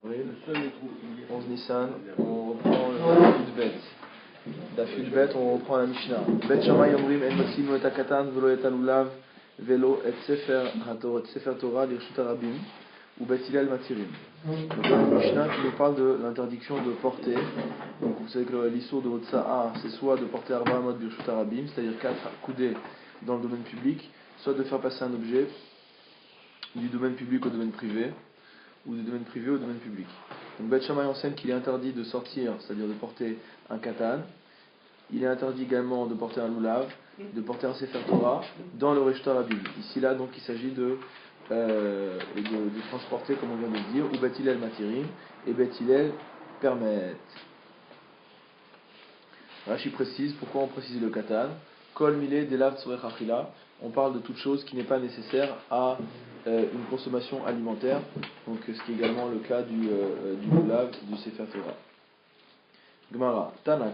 Avril, 11 Nissan, on reprend le Yudbet. Daf Yudbet, on reprend la Mishnah. Bet Shammai Omrim en motsinu et hakatan velo et alulav velo et sefer Torah lirshut harabim ou Bet Hillel matirim. Donc dans la Mishnah qui nous parle de l'interdiction de porter. Donc vous savez que l'issur de Hotsa'a, c'est soit de porter arba amot birshut harabim, c'est-à-dire 4 coudées dans le domaine public, soit de faire passer un objet du domaine public au domaine privé, ou du domaine privé au domaine public. Donc Bet Shammai enseigne qu'il est interdit de sortir, c'est-à-dire de porter un katan. Il est interdit également de porter un lulav, de porter un sefer Torah dans le reshut harabim. Ici là donc il s'agit de transporter, comme on vient de le dire, ou Bet Hillel matirim, et Bet Hillel permet. Rashi précise, pourquoi on précise le katan. Kol milé delav tzorech achila. On parle de toute chose qui n'est pas nécessaire à une consommation alimentaire, donc ce qui est également le cas du lulav, du sefer Torah. Gemara, Tana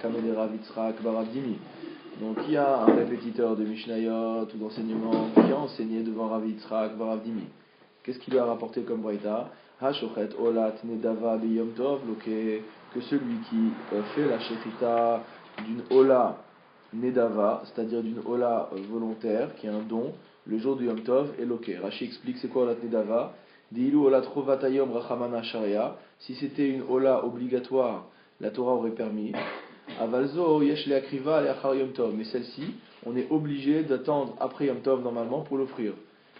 Kamele Rav Yitzchak bar Avdimi. Donc il y a un répétiteur de Mishnayot ou d'enseignement qui a enseigné devant Rav Yitzchak bar Avdimi. Qu'est-ce qu'il lui a rapporté comme braïta? Hashochet olat nedava biyom tov loke, que celui qui fait la shechita d'une ola nedava, c'est-à-dire d'une ola volontaire, qui est un don, le jour du Yom Tov, est loqué. Rashi explique c'est quoi olat nedava. Dilu olat rovatayom rachamana sharia. Si c'était une ola obligatoire, la Torah aurait permis. Avalzo yesh le akriva le achar Yom Tov. Mais celle-ci, on est obligé d'attendre après Yom Tov normalement pour l'offrir.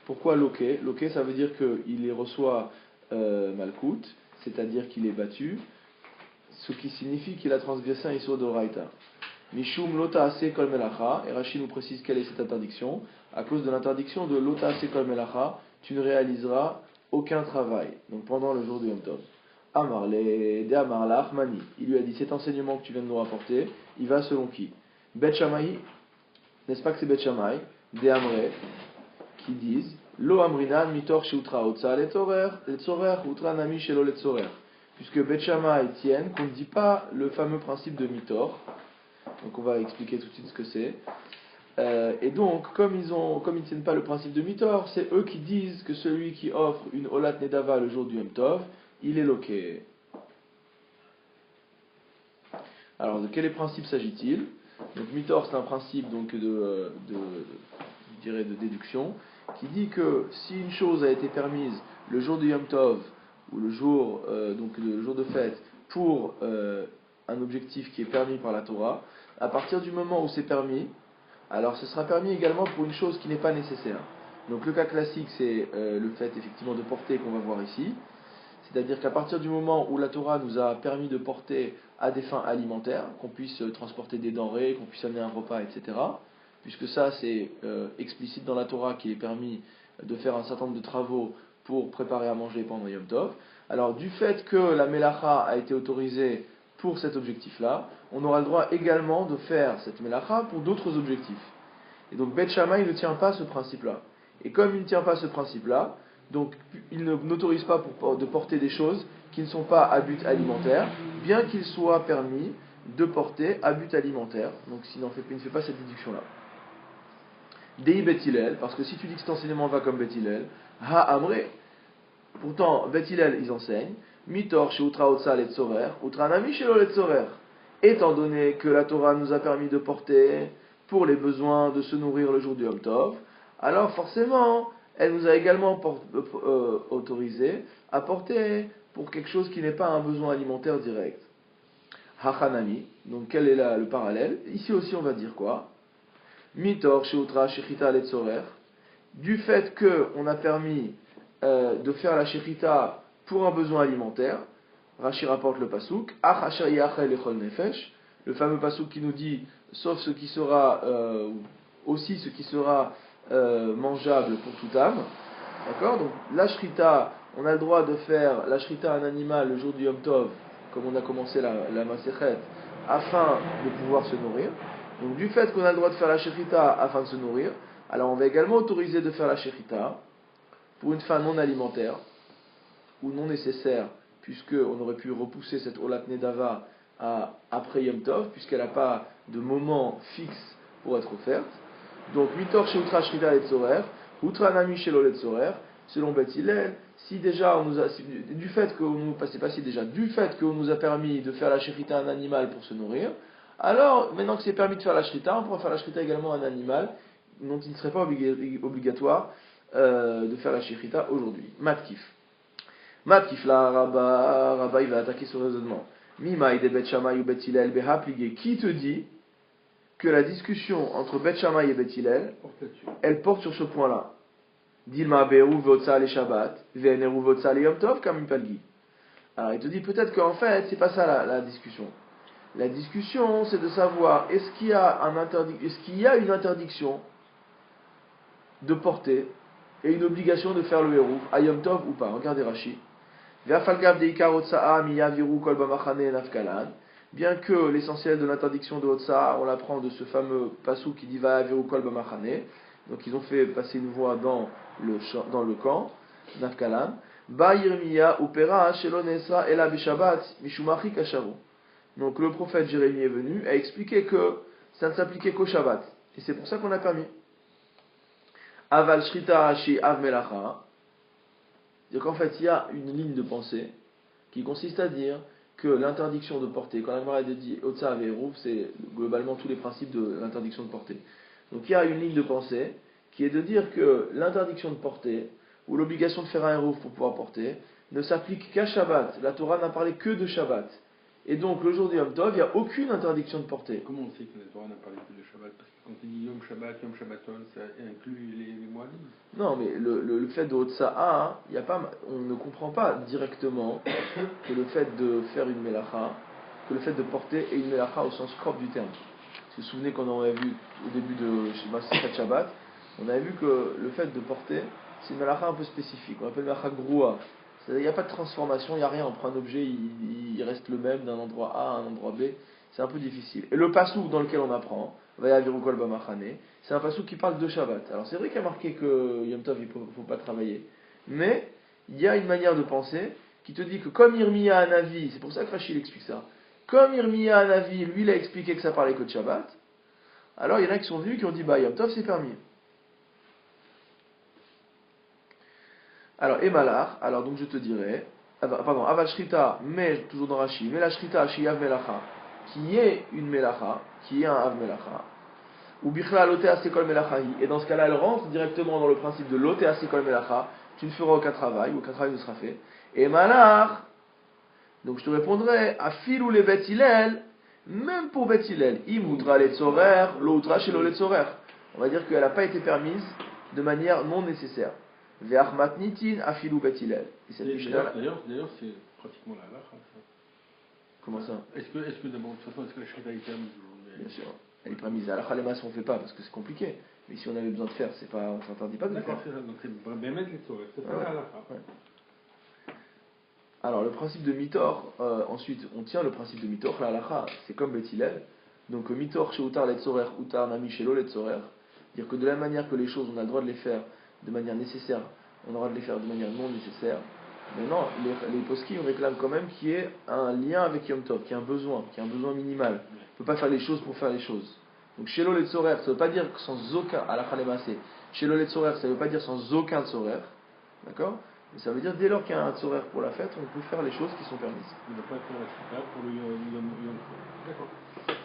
Pourquoi loqué? Loqué, ça veut dire qu'il les reçoit malkout, c'est-à-dire qu'il est battu, ce qui signifie qu'il a transgressé un issur d'oraita. Mishum lota ase kol melacha, et Rashi nous précise quelle est cette interdiction. À cause de l'interdiction de lota ase kol melacha, tu ne réaliseras aucun travail. Donc pendant le jour du Yom Tov. Amarle de Amarla Achmani. Il lui a dit cet enseignement que tu viens de nous rapporter, il va selon qui? Bet Shammai, n'est-ce pas que c'est Bet Shammai, de Amre, qui disent Lo Amrinan mitor sheutra otsa letzorer utra nami shelo letzorer. Puisque Bet Shammai tiennent qu'on ne dit pas le fameux principe de mitor. Donc on va expliquer tout de suite ce que c'est. Et donc, comme ils ne tiennent pas le principe de mitor, c'est eux qui disent que celui qui offre une olat nedava le jour du Yom Tov, il est loqué. Alors, de quel principe s'agit-il? Donc, mitor, c'est un principe donc de déduction qui dit que si une chose a été permise le jour du Yom Tov ou le jour de fête pour un objectif qui est permis par la Torah, à partir du moment où c'est permis, alors ce sera permis également pour une chose qui n'est pas nécessaire. Donc le cas classique, c'est le fait effectivement de porter qu'on va voir ici. C'est-à-dire qu'à partir du moment où la Torah nous a permis de porter à des fins alimentaires, qu'on puisse transporter des denrées, qu'on puisse amener un repas, etc., puisque ça c'est explicite dans la Torah qu'il est permis de faire un certain nombre de travaux pour préparer à manger pendant Yom Tov, alors du fait que la Melacha a été autorisée pour cet objectif-là, on aura le droit également de faire cette Melacha pour d'autres objectifs. Et donc Bet Shammai ne tient pas ce principe-là. Et comme il ne tient pas ce principe-là, donc il n'autorise pas de porter des choses qui ne sont pas à but alimentaire, bien qu'il soit permis de porter à but alimentaire. Donc il ne fait pas cette déduction-là. Dei Bet Hillel, parce que si tu dis que cet enseignement va comme Bet Hillel, Ha Amre, pourtant Bet Hillel ils enseignent, Mitor sheutra otsa letzorer, utra nami shelo letzorer. Étant donné que la Torah nous a permis de porter pour les besoins de se nourrir le jour du Yom Tov, alors forcément, elle nous a également autorisé à porter pour quelque chose qui n'est pas un besoin alimentaire direct. Hachanami, donc quel est le parallèle? Ici aussi on va dire quoi? Mitor sheutra shechita letzorer, du fait qu'on a permis de faire la shechita pour un besoin alimentaire, Rashi rapporte le pasouk, le fameux pasouk qui nous dit, sauf ce qui sera, aussi ce qui sera mangeable pour toute âme. D'accord? Donc la shrita, on a le droit de faire la shrita à un animal le jour du Yom Tov, comme on a commencé la Masechet, afin de pouvoir se nourrir. Donc du fait qu'on a le droit de faire la shrita afin de se nourrir, alors on va également autoriser de faire la shrita pour une fin non alimentaire ou non nécessaire, puisqu'on aurait pu repousser cette Olat Nedava après Yom Tov, puisqu'elle n'a pas de moment fixe pour être offerte. Donc, Mitor Sheutra Shrita Letzorer, Utra Nami Shelo Letzorer, selon Beth Hillel, si déjà on nous a, du fait qu'on nous, c'est pas si déjà, du fait qu'on nous a permis de faire la shrita à un animal pour se nourrir, alors maintenant que c'est permis de faire la shrita, on pourra faire la shrita également à un animal dont il ne serait pas obligatoire de faire la shrita aujourd'hui. Matkif. Matkif là, Rabba, il va attaquer ce raisonnement. Mima de Bet Shammai ou Bet Hillel behapligé. Qui te dit que la discussion entre Bet Shammai et Bet Hillel, elle porte sur ce point-là? Dilma beru votsa le Shabbat, veneru votsa le Yom Tov, comme Palgi. Alors il te dit peut-être qu'en fait, c'est pas ça la discussion. La discussion, c'est de savoir est-ce qu'il y a une interdiction de porter et une obligation de faire le Hérouf à Yom Tov ou pas. Regardez Rashi. Bien que l'essentiel de l'interdiction de Hotsa, on l'apprend de ce fameux passou qui dit va aviru kol bamachane. Donc ils ont fait passer une voix dans le camp, Nafkalan. Ba Yirmiya upera shelo nesra ela bishabbat mishumachi kasharu. Donc le prophète Jérémie est venu a expliqué que ça ne s'appliquait qu'au Shabbat. Et c'est pour ça qu'on a permis. Aval shrita shi av melacha. C'est-à-dire qu'en fait, il y a une ligne de pensée qui consiste à dire que l'interdiction de porter, quand la Gemara dit Otsa Averouf, c'est globalement tous les principes de l'interdiction de porter. Donc il y a une ligne de pensée qui est de dire que l'interdiction de porter, ou l'obligation de faire un Hérouf pour pouvoir porter, ne s'applique qu'à Shabbat. La Torah n'a parlé que de Shabbat. Et donc le jour du Yom Tov, il n'y a aucune interdiction de porter. Comment on sait que la Torah n'a parlé que de Shabbat? Parce que quand il dit Yom Shabbat, Yom Shabbaton, ça inclut les mois libres. Non, mais le fait de Hotsa'a, on ne comprend pas directement que le fait de faire une melacha, que le fait de porter est une melacha au sens propre du terme. Vous vous souvenez qu'on avait vu au début de Shabbat, on avait vu que le fait de porter, c'est une melacha un peu spécifique, on appelle melacha groua. C'est-à-dire il n'y a pas de transformation, il n'y a rien, on prend un objet, il reste le même d'un endroit A à un endroit B, c'est un peu difficile. Et le passou dans lequel on apprend, Vayavirukol Bamachane, c'est un passou qui parle de Shabbat. Alors c'est vrai qu'il y a marqué que Yom Tov il ne faut pas travailler, mais il y a une manière de penser qui te dit que comme Yirmiya Hanavi, c'est pour ça que Rachid explique ça, comme Yirmiya Hanavi, lui il a expliqué que ça parlait que de Shabbat, alors il y en a qui sont venus qui ont dit bah Yom Tov c'est permis. Alors, Emalar, alors donc je te dirais, pardon, Aval Shrita, mais toujours dans Rashi, mais la Shrita, Shiyav Melacha, qui est une Melacha, qui est un Av Melacha, ou Bichla Lotea Sekol Melachahi, et dans ce cas-là, elle rentre directement dans le principe de Lotea Sekol Melacha, tu ne feras aucun travail, ou aucun travail ne sera fait. Et Emalar, donc je te répondrai, Afil ou les Bet Hillel, même pour Bet Hillel, Imoutra Letzorer, L'outra Shelo Letzorer. On va dire qu'elle n'a pas été permise de manière non nécessaire. Ve'achmat nitin afilou Bet Hillel. D'ailleurs, c'est pratiquement la halakha. Comment ça? Est-ce que d'abord, de toute façon, est-ce que la shrita est permise? Bien sûr. Elle est permise. La halakha les masses on ne fait pas parce que c'est compliqué. Mais si on avait besoin de faire, c'est pas, on ne s'interdit pas de le faire. D'accord, donc c'est bien mettre les tzoreх, c'est ça la halakha. Alors le principe de mitor, ensuite on tient le principe de mitor, la halakha, c'est comme Bet Hillel. Donc mitor chez utar letzorer, utar nami shelo letzorer. Dire que de la manière que les choses, on a le droit de les faire de manière nécessaire, on aura de les faire de manière non nécessaire. Mais non, les poskim réclament quand même qu'il y ait un lien avec Yom Tov, qu'il y ait un besoin minimal. On ne peut pas faire les choses pour faire les choses. Donc Shelo le Tzorer, ça ne veut pas dire sans aucun, à la Khalemase, Shelo le Tzorer, ça ne veut pas dire sans aucun Tzorer, d'accord? Mais ça veut dire dès lors qu'il y a un Tzorer pour la fête, on peut faire les choses qui sont permises. Il ne va pas faire la shrita pour le Yom Tov. D'accord.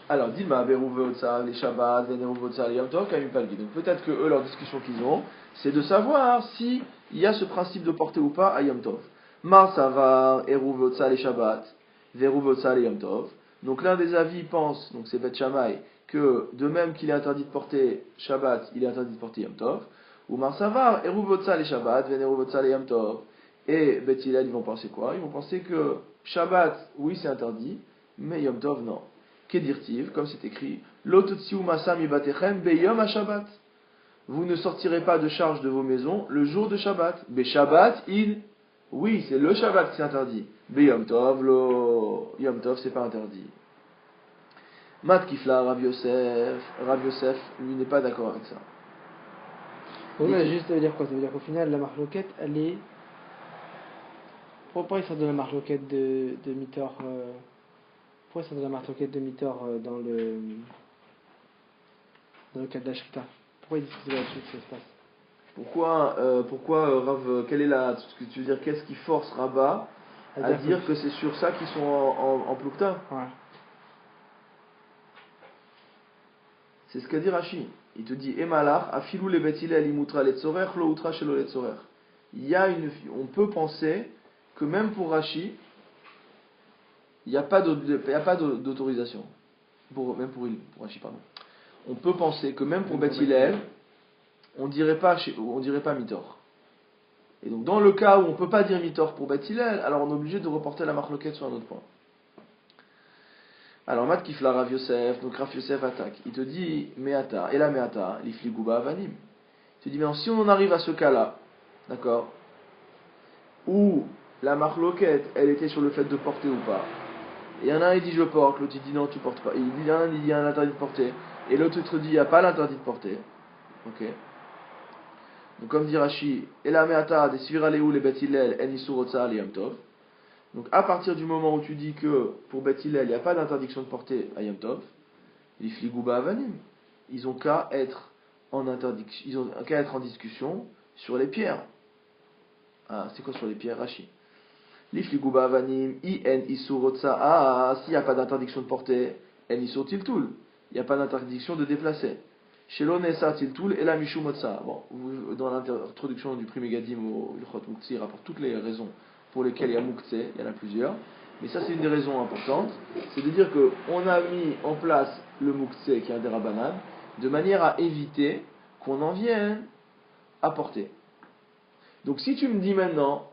Alors, Dilma, Berouveotsa, les Shabbat, Venerouveotsa, les Yom Tov, Kamipalgi. Donc peut-être que eux, leur discussion qu'ils ont, c'est de savoir si il y a ce principe de porter ou pas à Yom Tov. Mar Savar, Erouveotsa, les Shabbat, Verouveotsa, les Yom Tov. Donc l'un des avis pense, donc c'est Bet Shammai, que de même qu'il est interdit de porter Shabbat, il est interdit de porter Yom Tov. Ou Mar Savar, Erouveotsa, les Shabbat, Venerouveotsa, les Yom Tov. Et Bet Hillel, ils vont penser quoi? Ils vont penser que Shabbat, oui, c'est interdit, mais Yom Tov, non. Kedirtiv, comme c'est écrit, Lototsiu masam ibatechem beyom Shabbat. Vous ne sortirez pas de charge de vos maisons le jour de Shabbat. Be Shabbat, oui, c'est le Shabbat qui c'est interdit. Beyom Tov, Yom Tov, c'est pas interdit. Mat Kifla, Rav Yosef, lui n'est pas d'accord avec ça. Oui, mais juste, ça veut dire quoi? Ça veut dire qu'au final, la marloquette, elle est. Pourquoi il sort de la marloquette de Mitor pourquoi il sort de la marloquette de Mitor dans le cas de la Shrita? Pourquoi il dit que c'est là-dessus que ça se passe? Pourquoi Rav, quelle est ce que tu veux dire, qu'est-ce qui force Rabat à dire que c'est sur ça qu'ils sont en Plukta? Ouais. C'est ce qu'a dit Rashi. Il te dit Emalach, afilou le betile alimutra letzorer, lo utra shelo letzorer. On peut penser que même pour Rashi, il n'y a pas d'autorisation. Même pour Rashi, pardon. On peut penser que même pour Bet Hillel, on dirait pas Mitor. Et donc dans le cas où on ne peut pas dire Mitor pour Bet Hillel, alors on est obligé de reporter la marloquette sur un autre point. Alors Mat Kifla Rav Yosef, donc Rav Yosef attaque. Il te dit Meata, et la Meata, l'ifli Gouba Avanim. Il te dit mais si on en arrive à ce cas-là, d'accord, où la marloquette, elle était sur le fait de porter ou pas. Et il y en a un il dit je porte, l'autre il dit non tu portes pas. Il y en a un il dit il y a un interdit de porter, et l'autre te dit il n'y a pas l'interdit de porter. Ok. Donc comme dit Rashi, et la Meata, des Sviraleu les Bet Hillel, en Isurotza li Yom Tov. Donc à partir du moment où tu dis que pour Bet Hillel, il n'y a pas d'interdiction de porter à Yom Tov, les Fligouba Avanim, ils ont qu'à être en discussion sur les pierres. Ah, c'est quoi sur les pierres, Rashi? Les Fligouba Avanim, en Isurotza, s'il n'y a pas d'interdiction de porter, en Isur Tiltul, il n'y a pas d'interdiction de déplacer. Shelo Nesa Tiltul et la Mishumotza. Bon, dans l'introduction du Pri Megadim au Ilchot Muktzeh, il rapporte toutes les raisons pour lesquelles il y a Muktzeh, il y en a plusieurs. Mais ça, c'est une des raisons importantes. C'est de dire qu'on a mis en place le Muktzeh, qui est un des Rabbanan, de manière à éviter qu'on en vienne à porter. Donc, si tu me dis maintenant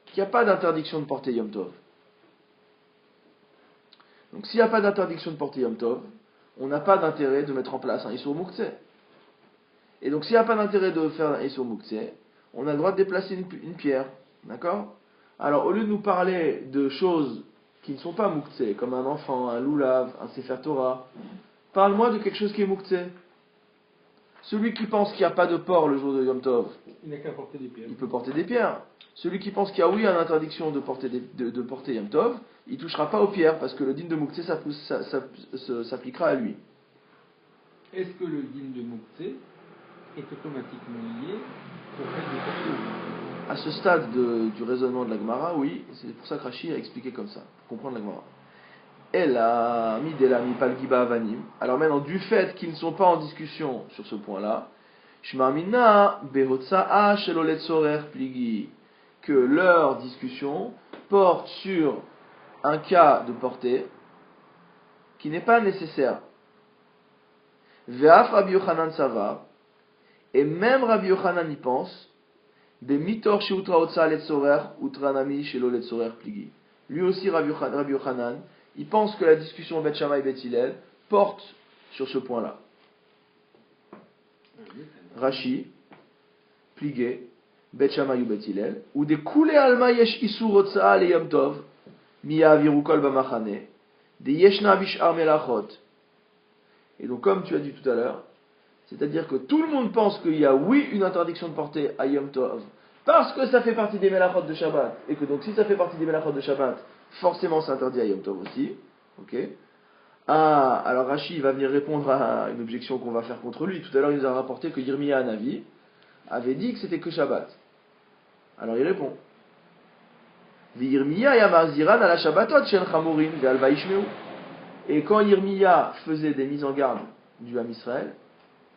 qu'il n'y a pas d'interdiction de porter Yom Tov, donc s'il n'y a pas d'interdiction de porter Yom Tov, on n'a pas d'intérêt de mettre en place un Issur Muktzeh. Et donc, s'il n'y a pas d'intérêt de faire un Issur Muktzeh, on a le droit de déplacer une pierre. D'accord? Alors, au lieu de nous parler de choses qui ne sont pas Muktzeh, comme un enfant, un loulav, un Sefer Torah, parle-moi de quelque chose qui est Muktzeh. Celui qui pense qu'il n'y a pas de port le jour de Yom Tov, il n'a qu'à porter des pierres. Il peut porter des pierres. Celui qui pense qu'il y a une interdiction de porter Yom Tov, il ne touchera pas aux pierres, parce que le din de Muktzeh s'appliquera à lui. Est-ce que le din de Muktzeh est automatiquement lié au fait de porter? À ce stade du raisonnement de la Gemara, oui, c'est pour ça que Rashi a expliqué comme ça, pour comprendre la Gemara. Alors maintenant, du fait qu'ils ne sont pas en discussion sur ce point-là, que leur discussion porte sur un cas de portée qui n'est pas nécessaire. Ve'af Rabbi Yochanan Savar, et même Rabbi Yochanan y pense, lui aussi, Rabbi Yochanan, il pense que la discussion Bet Shammai Bet Hillel porte sur ce point-là. Rashi, Pligé, Bet Shammai ou Bet Hillel, ou des Koulé Alma Yesh Isur Otsa le Yom Tov, Miya Aviru Kol Bamachane, des Yeshna Bishar Melachot. Et donc, comme tu as dit tout à l'heure, c'est-à-dire que tout le monde pense qu'il y a, oui, une interdiction de porter à Yom Tov, parce que ça fait partie des Melachot de Shabbat, et que donc si ça fait partie des Melachot de Shabbat, forcément c'est interdit à Yom Tov aussi. Ok. Ah, alors Rashi va venir répondre à une objection qu'on va faire contre lui. Tout à l'heure, il nous a rapporté que Yirmiya Hanavi avait dit que c'était que Shabbat. Alors il répond. Yirmiya Yamar Ziran ala Shabbatot Shen Chamurin ve'alva Ishmeu. Et quand Yirmiya faisait des mises en garde du Ham Israël,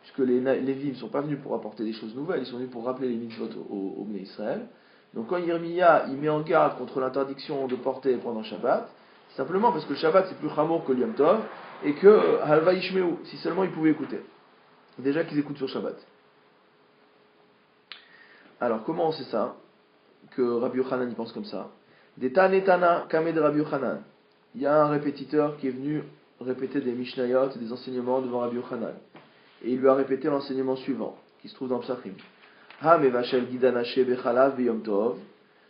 puisque les Lévites ne sont pas venus pour apporter des choses nouvelles, ils sont venus pour rappeler les mitzvot au Bnei Israël. Donc quand Yirmiya il met en garde contre l'interdiction de porter pendant Shabbat, simplement parce que le Shabbat c'est plus chamour que le Yom Tov, et que Halva Ishmeu, si seulement ils pouvaient écouter. Déjà qu'ils écoutent sur Shabbat. Alors comment on sait ça? Que Rabbi Yochanan y pense comme ça. D'Eta Netana Kamed Rabbi Yochanan. Il y a un répétiteur qui est venu répéter des Mishnayot et des enseignements devant Rabbi Yochanan. Et il lui a répété l'enseignement suivant, qui se trouve dans Psachim. Ha mevashel gidanache bechalav beyom tov.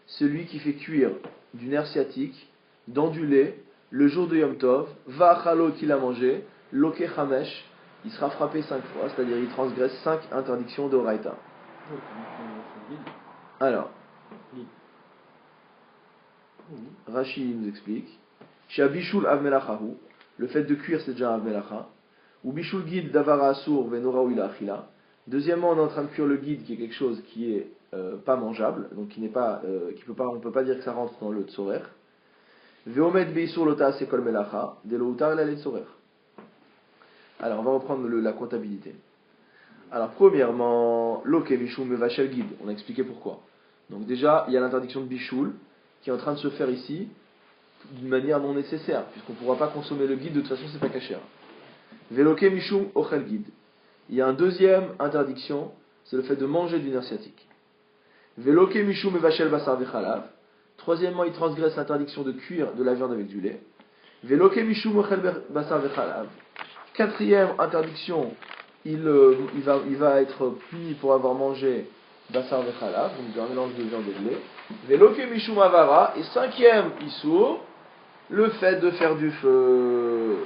Celui qui fait cuire du nerf sciatique dans du lait le jour de Yom Tov, va chalo qu'il a mangé, loke chamesh, il sera frappé 5 fois, c'est-à-dire il transgresse 5 interdictions de Oraita. Alors, Rashi nous explique, chez Bishul Avmelachahu, le fait de cuire c'est déjà un Avmelacha, ou Bishul Gid Davara Asur Venora Uila Achila, Deuxièmement, on est en train de cuire le guide, qui est quelque chose qui est pas mangeable, donc qui n'est pas, on peut pas dire que ça rentre dans le tsorer. Veomet beisur lota sekol melacha, de l'outar la tsorer. Alors, on va reprendre la comptabilité. Alors, premièrement, loke mishum mevachel guide. On a expliqué pourquoi. Donc déjà, il y a l'interdiction de bichoul qui est en train de se faire ici d'une manière non nécessaire, puisqu'on ne pourra pas consommer le guide, de toute façon, c'est pas caché. Veloke mishum ochel guide. Il y a une deuxième interdiction, c'est le fait de manger d'une asiatique. Veloke mishum mevachel basar vechalav. Troisièmement, il transgresse l'interdiction de cuire de la viande avec du lait. Veloke mishum ochel basar vechalav. Quatrième interdiction, il va être puni pour avoir mangé basar vechalav, donc un mélange de viande et de lait. Veloke mishum avara. Et cinquième issour, le fait de faire du feu.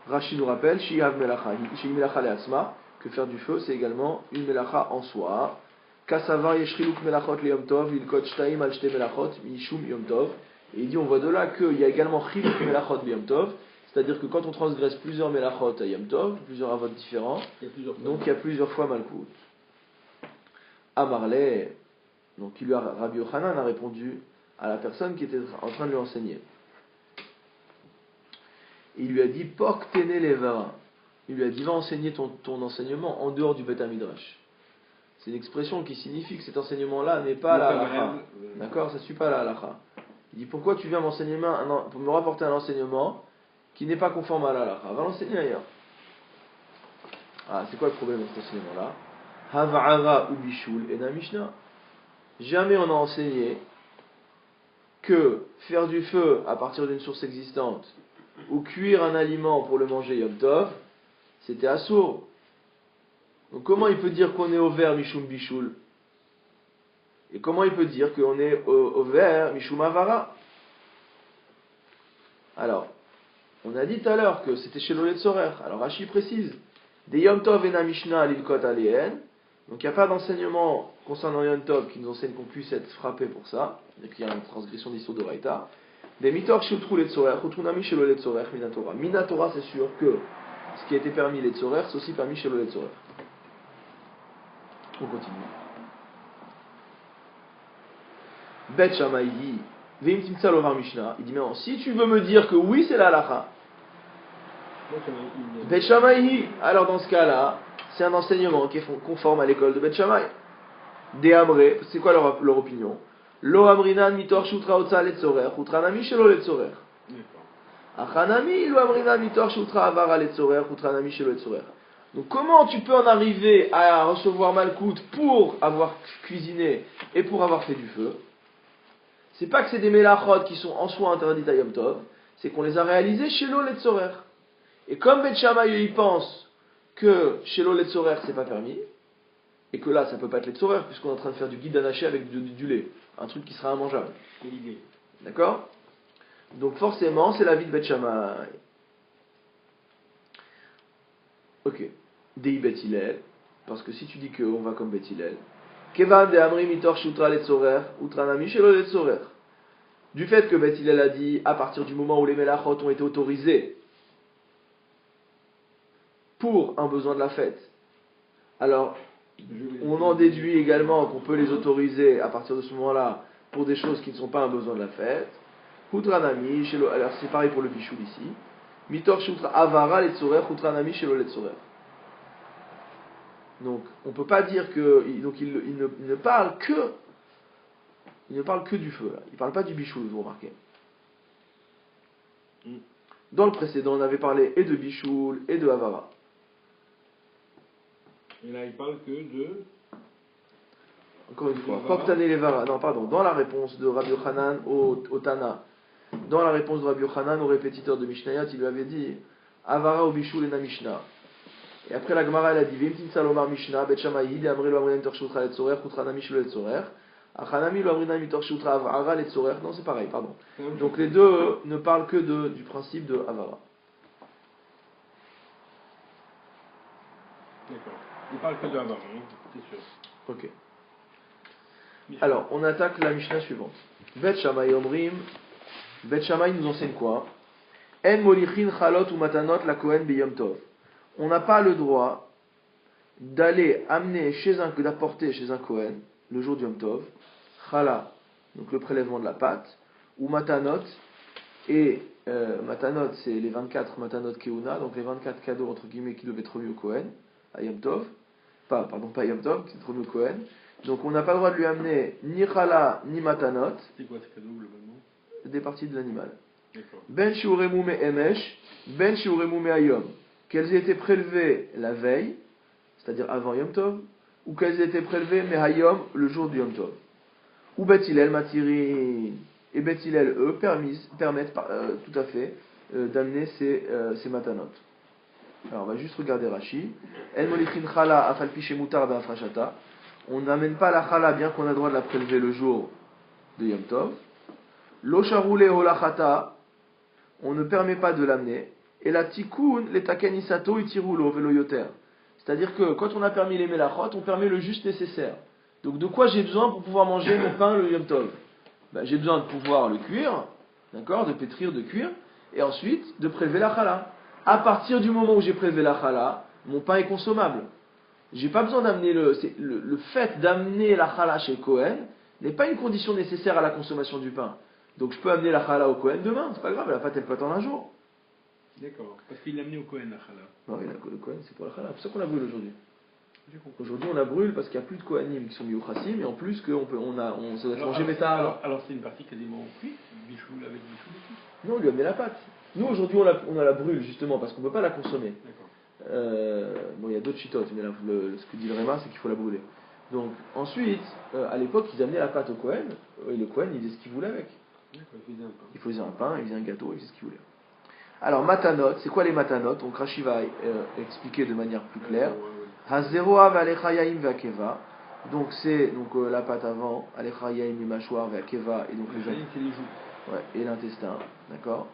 Rashi nous rappelle, Shihav melacha le'atzma, que faire du feu, c'est également une melacha en soi. Kasava yeshriluk melachot le yom tov, il kot shtaim al shte melachot, mishum yom tov. Et il dit, on voit de là qu'il y a également chiluk melachot le yom tov, c'est-à-dire que quand on transgresse plusieurs melachot à yom tov, plusieurs avot différents, donc il y a plusieurs fois malkout. Amarle, donc Rabbi Yochanan a répondu à la personne qui était en train de lui enseigner. Il lui a dit, Pok tene levara. Il lui a dit, va enseigner ton enseignement en dehors du Beth Midrash. C'est une expression qui signifie que cet enseignement-là n'est pas la halacha. D'accord? Ça ne suit pas la halacha. Il dit, pourquoi tu viens pour me rapporter un enseignement qui n'est pas conforme à la halacha? Va l'enseigner ailleurs. Ah, c'est quoi le problème de cet enseignement-là? Hava'ara ou bishul et na mishnah. Jamais on a enseigné que faire du feu à partir d'une source existante ou cuire un aliment pour le manger Yom Tov, c'était assourd. Donc comment il peut dire qu'on est au vert Mishum Bishul? Et comment il peut dire qu'on est au vert Mishum Avara? Alors, on a dit tout à l'heure que c'était chez l'Olet Sorer. Alors Rashi précise, des Yom Tov et na Mishnah l'ilkot aléen. Donc il n'y a pas d'enseignement concernant Yom Tov qui nous enseigne qu'on puisse être frappé pour ça. Et qu'il y a une transgression d'Issur de Raïta. Des mitor shiltru letzorer, utrunami chez le letzorer, minatora. Minatora, c'est sûr que ce qui a été permis letzorer, c'est aussi permis chez le letzorer. On continue. Bet Shamayi, veim timtsa lomar Mishnah. Il dit, mais non, si tu veux me dire que oui, c'est la halacha. Bet Shamayi, alors dans ce cas-là, c'est un enseignement qui est conforme à l'école de Bet Shammai. Des Amré, c'est quoi leur opinion? Lo amrinan mitor shutra otsa letzorer, utranami shelo letzorer. Achanami, lo amrinan mitor shutra avara letzorer, utranami shelo letzorer. Donc comment tu peux en arriver à recevoir malkout pour avoir cuisiné et pour avoir fait du feu? C'est pas que c'est des melachot qui sont en soi interdites à Yom Tov, c'est qu'on les a réalisés shelo letzorer. Et comme Bet Shammai il pense que shelo letzorer c'est pas permis, et que là ça peut pas être letzorer puisqu'on est en train de faire du guide anaché avec du lait. Un truc qui sera immangeable. C'est l'idée. D'accord? Donc forcément, c'est l'avis de Bet Shammai. Ok. Dei Bet Hillel, parce que si tu dis qu'on va comme Bet Hillel, Kevan de Amri mitor shutra letzorer, utranami shelo letzorer. Du fait que Bet Hillel a dit, à partir du moment où les melachot ont été autorisés pour un besoin de la fête, alors on en déduit également qu'on peut les autoriser à partir de ce moment-là pour des choses qui ne sont pas un besoin de la fête. Hutranami, alors c'est pareil pour le bichoul ici. Mitor shutra avara letzorer, hutranami shelo letzorer. Donc on ne peut pas dire que. Donc il ne parle que. Il ne parle que du feu là. Il ne parle pas du bichoul, vous remarquez. Dans le précédent, on avait parlé et de bichoul et de avara. Et là, il parle que de. Encore une fois, Koktane Levara. Non, pardon. Dans la réponse de Rabbi Yochanan au Tana, dans la réponse de Rabbi Yochanan au répétiteur de Mishnayot, il lui avait dit Avara ou Bishul et na Mishnah. Et après la Gemara, elle a dit Vimtin Salomar Mishnah, Bet Shamayi, de Amri lo Amrinan mitor shutra letzorer, Utranami shelo letzorer, Achanami lo Amrinan mitor shutra avara letzorer. Non, c'est pareil, pardon. Donc les deux ne parlent que du principe de Avara. D'accord. Il parle que de Avara, hein, c'est sûr. Ok. Alors, on attaque la Mishnah suivante. Bet Shammai Omrim. Bet Shammai nous enseigne quoi? En molichin chalot ou matanot la kohen biyom tov. On n'a pas le droit d'aller amener d'apporter chez un Kohen, le jour du Yom Tov, chala, donc le prélèvement de la pâte, ou matanot, et matanot, c'est les 24 matanot keuna, donc les 24 cadeaux entre guillemets qui doivent être remis au Kohen, à Yom Tov, pas Yom Tov, qui sont remis au Kohen. Donc on n'a pas le droit de lui amener ni chala, ni matanot. C'est quoi ce cadeau globalement? Des parties de l'animal. D'accord. Ben shiuremu me emesh, ben shiuremu me hayom. Qu'elles aient été prélevées la veille, c'est-à-dire avant Yom Tov, ou qu'elles aient été prélevées me hayom, le jour du Yom Tov. Ou Bet Hillel matirin. Et Bet Hillel, eux, permettent tout à fait d'amener ces matanot. Alors on va juste regarder Rashi. En molichin chala afal pi shemutar ba'afrashata. On n'amène pas la chala bien qu'on a le droit de la prélever le jour de Yom Tov. Lo sharoule holachata. On ne permet pas de l'amener. Et la tikkun, les takanisato itirulo velo yoter. C'est-à-dire que quand on a permis les melachot, on permet le juste nécessaire. Donc de quoi j'ai besoin pour pouvoir manger mon pain le Yom Tov? J'ai besoin de pouvoir le cuire, d'accord, de pétrir, de cuire, et ensuite de prélever la chala. À partir du moment où j'ai prélevé la chala, mon pain est consommable. J'ai pas besoin d'amener le fait d'amener la chala chez Cohen n'est pas une condition nécessaire à la consommation du pain. Donc je peux amener la chala au Cohen demain, c'est pas grave, la pâte elle peut attendre un jour. D'accord, parce qu'il l'a amené au Cohen la chala. Non, oui, le Cohen c'est pour la chala, c'est pour ça qu'on la brûle aujourd'hui. Aujourd'hui on la brûle parce qu'il n'y a plus de Kohanim qui sont mis au chassim, et en plus ça doit être mangé métal. Alors c'est une partie quasiment cuite, bichou avec bichou dessus. Non, on lui a amené la pâte. Nous aujourd'hui on la brûle justement parce qu'on ne peut pas la consommer. Bon, il y a d'autres chitotes, mais ce que dit le Réma, c'est qu'il faut la brûler. Donc, ensuite, à l'époque, ils amenaient la pâte au Kohen, et le Kohen, il faisait ce qu'il voulait avec. Il faisait un pain, il faisait un gâteau, il faisait ce qu'il voulait. Alors, matanot, c'est quoi les matanot? Donc, Rashi va expliquer de manière plus claire. Hazeroa ve'alechayaim ve'akeva. Donc, c'est la pâte avant, alechayaim les mâchoires ve'akeva, et donc les joues. Ouais, et l'intestin, d'accord.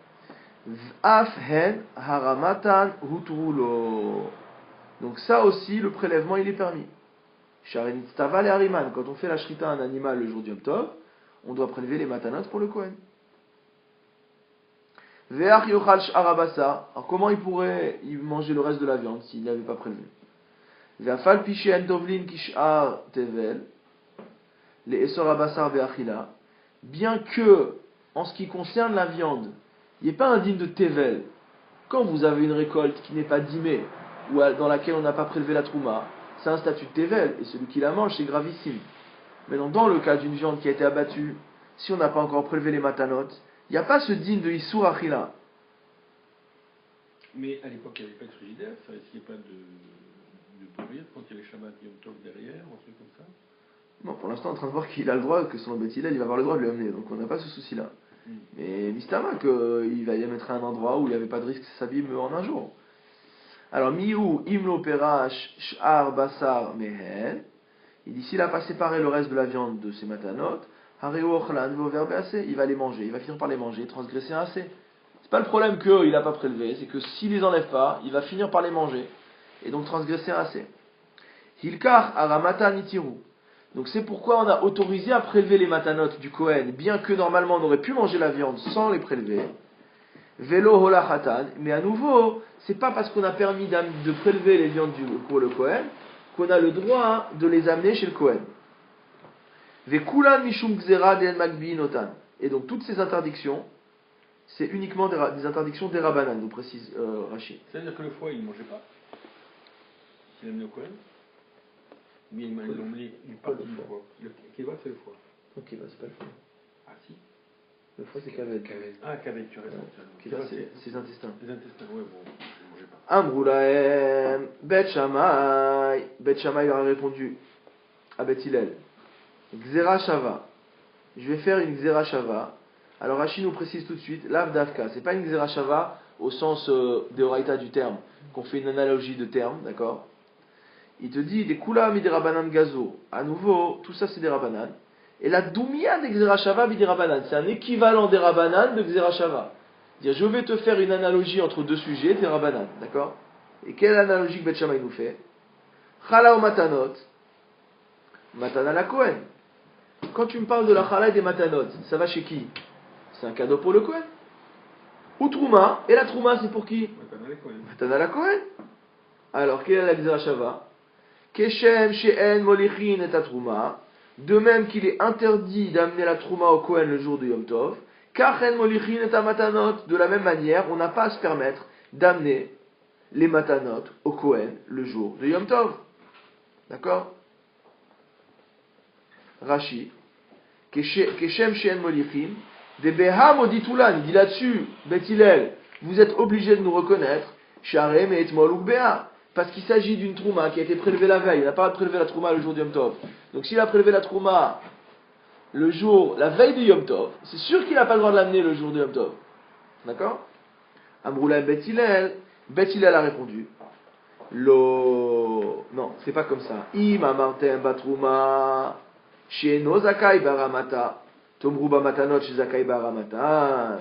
Afhen haramatan hutrulo. Donc ça aussi, le prélèvement, il est permis. Sharenit taval et hariman. Quand on fait la shrita à un animal le jour du Yom Tov, on doit prélever les matanot pour le Kohen. Ve'ach yochal sh'arabasa. Alors comment il pourrait manger le reste de la viande s'il n'avait pas prélevé? Ve'afal piché en tovlin kish'ar tevel. Les esor abasar ve'achila. Bien que, en ce qui concerne la viande, il n'y a pas un digne de Tevel. Quand vous avez une récolte qui n'est pas dimée, ou dans laquelle on n'a pas prélevé la trouma, c'est un statut de Tevel, et celui qui la mange, c'est gravissime. Mais dans le cas d'une viande qui a été abattue, si on n'a pas encore prélevé les matanot, il n'y a pas ce digne de Issour Achila. Mais à l'époque, il n'y avait pas de frigidaire, ça risquait pas de pourrir quand il y avait Shabbat Yom Tov derrière, un truc comme ça? Non, pour l'instant, on est en train de voir qu'il a le droit, que son Beth Hillel, il va avoir le droit de lui amener, donc on n'a pas ce souci-là. Mais Mistama, qu'il va y mettre à un endroit où il n'y avait pas de risque que ça s'abîme en un jour. Alors, Miou, Imlo, Perash, Sh'ar, Basar, Mehen. Il dit, s'il a pas séparé le reste de la viande de ses matanot, Hareo, Ochlan, Voverbe, assez, il va les manger, il va finir par les manger, transgresser un assez. C'est pas le problème qu'il n'a pas prélevé, c'est que s'il les enlève pas, il va finir par les manger, et donc transgresser un assez. Hilkar, Aramata, Nitiru. Donc c'est pourquoi on a autorisé à prélever les matanotes du Kohen, bien que normalement on aurait pu manger la viande sans les prélever. Velo holachatan, mais à nouveau, c'est pas parce qu'on a permis de prélever les viandes pour le Kohen qu'on a le droit de les amener chez le Kohen. Vekulan mishum gzera den magbi notan. Et donc toutes ces interdictions, c'est uniquement des interdictions des Rabbanan, nous précise Rachid. C'est-à-dire que le foie, il ne mangeait pas? Il l'a amené au Kohen? Mais il m'a emmené une partie du foie. Le kiva, c'est le foie. Ok, c'est pas le foie. Ah si. Le foie, c'est cavette. Ah, cavette, tu restes. Kiva, c'est ses intestins. Les intestins, ouais, bon, je ne mangeais pas. Amroulaem, Bet Shammai. Bet Shammai leur a répondu à Bet Hillel. Xera Shava. Je vais faire une Xera Shava. Alors Rachid nous précise tout de suite, Lav Davka. C'est pas une Xera Shava au sens d'Eoraita du terme, qu'on fait une analogie de terme, d'accord? Il te dit, des Kula mi des Rabanan Gazo. À nouveau, tout ça c'est des Rabanan. Et la Doumia des Xera Shava mi des Rabanan. C'est un équivalent des Rabanan de Xera Shava. Dire, je vais te faire une analogie entre deux sujets, des Rabanan, d'accord? Et quelle analogie que Bet Shammai nous fait? Chala ou Matanot. Matana la Kohen. Quand tu me parles de la Chala et des Matanot, ça va chez qui? C'est un cadeau pour le Kohen. Ou Trouma. Et la Trouma, c'est pour qui? Matana la Kohen. Alors, quelle est la Xera Shava? Keshem she'en molichin et atrouma. De même qu'il est interdit d'amener la trouma au Kohen le jour de Yom Tov. Kachen molichin et matanot. De la même manière, on n'a pas à se permettre d'amener les matanot au Kohen le jour de Yom Tov. D'accord? Rashi. Keshem she'en molichin. Des beha moditulan. Il dit là-dessus, Bet Hillel, vous êtes obligés de nous reconnaître. Sharem et etmol ou beha. Parce qu'il s'agit d'une trouma qui a été prélevée la veille. Il n'a pas de prélever la trouma le jour du Yom Tov. Donc s'il a prélevé la trouma la veille du Yom Tov, c'est sûr qu'il n'a pas le droit de l'amener le jour du Yom Tov. D'accord? Amroula Bet Hillel a répondu. Non, c'est pas comme ça. Im amartem batrouma she'eno zakai baramata tomru bamatanot shezakai baramata.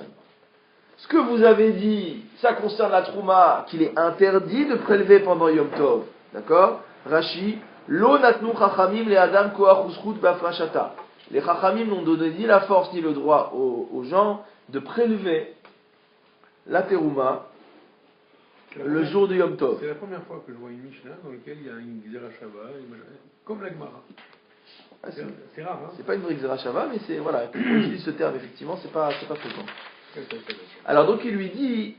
Ce que vous avez dit, ça concerne la trouma qu'il est interdit de prélever pendant Yom Tov. D'accord? Rashi, lo natnu chachamim le adam koach uschut bafrashata. Les chachamim n'ont donné ni la force ni le droit aux gens de prélever la terouma le jour de Yom Tov. C'est la première fois que je vois une Mishnah dans laquelle il y a une Gzera Shava, comme la Gemara. C'est rare, hein? C'est pas une vraie Gzera Shava, mais c'est, voilà, on utilise ce terme, effectivement, c'est pas fréquent. Alors donc il lui dit,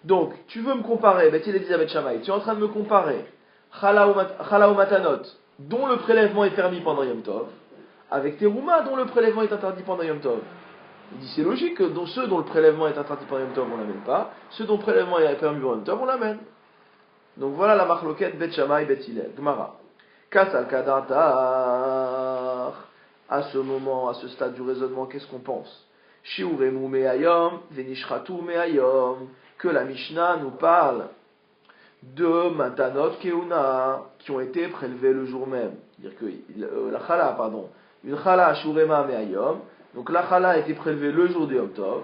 donc tu veux me comparer, il dit à Bet Shammai, tu es en train de me comparer Chala ou Matanot, dont le prélèvement est permis pendant Yom Tov, avec Terouma, dont le prélèvement est interdit pendant Yom Tov. Il dit c'est logique que ceux dont le prélèvement est interdit pendant Yom Tov, on l'amène pas, ceux dont le prélèvement est permis pendant Yom Tov, on l'amène. Donc voilà la marloquette Bet Shammai, Bet Hillel, Gemara. Kasal Kadantar. À ce moment, à ce stade du raisonnement, qu'est-ce qu'on pense? Shiuremu me'ayom, venishchatu me'ayom, que la Mishnah nous parle de matanot keuna qui ont été prélevés le jour même. C'est-à-dire que la chala, une chala shurema me'ayom, donc la chala a été prélevée le jour de Yom Tov,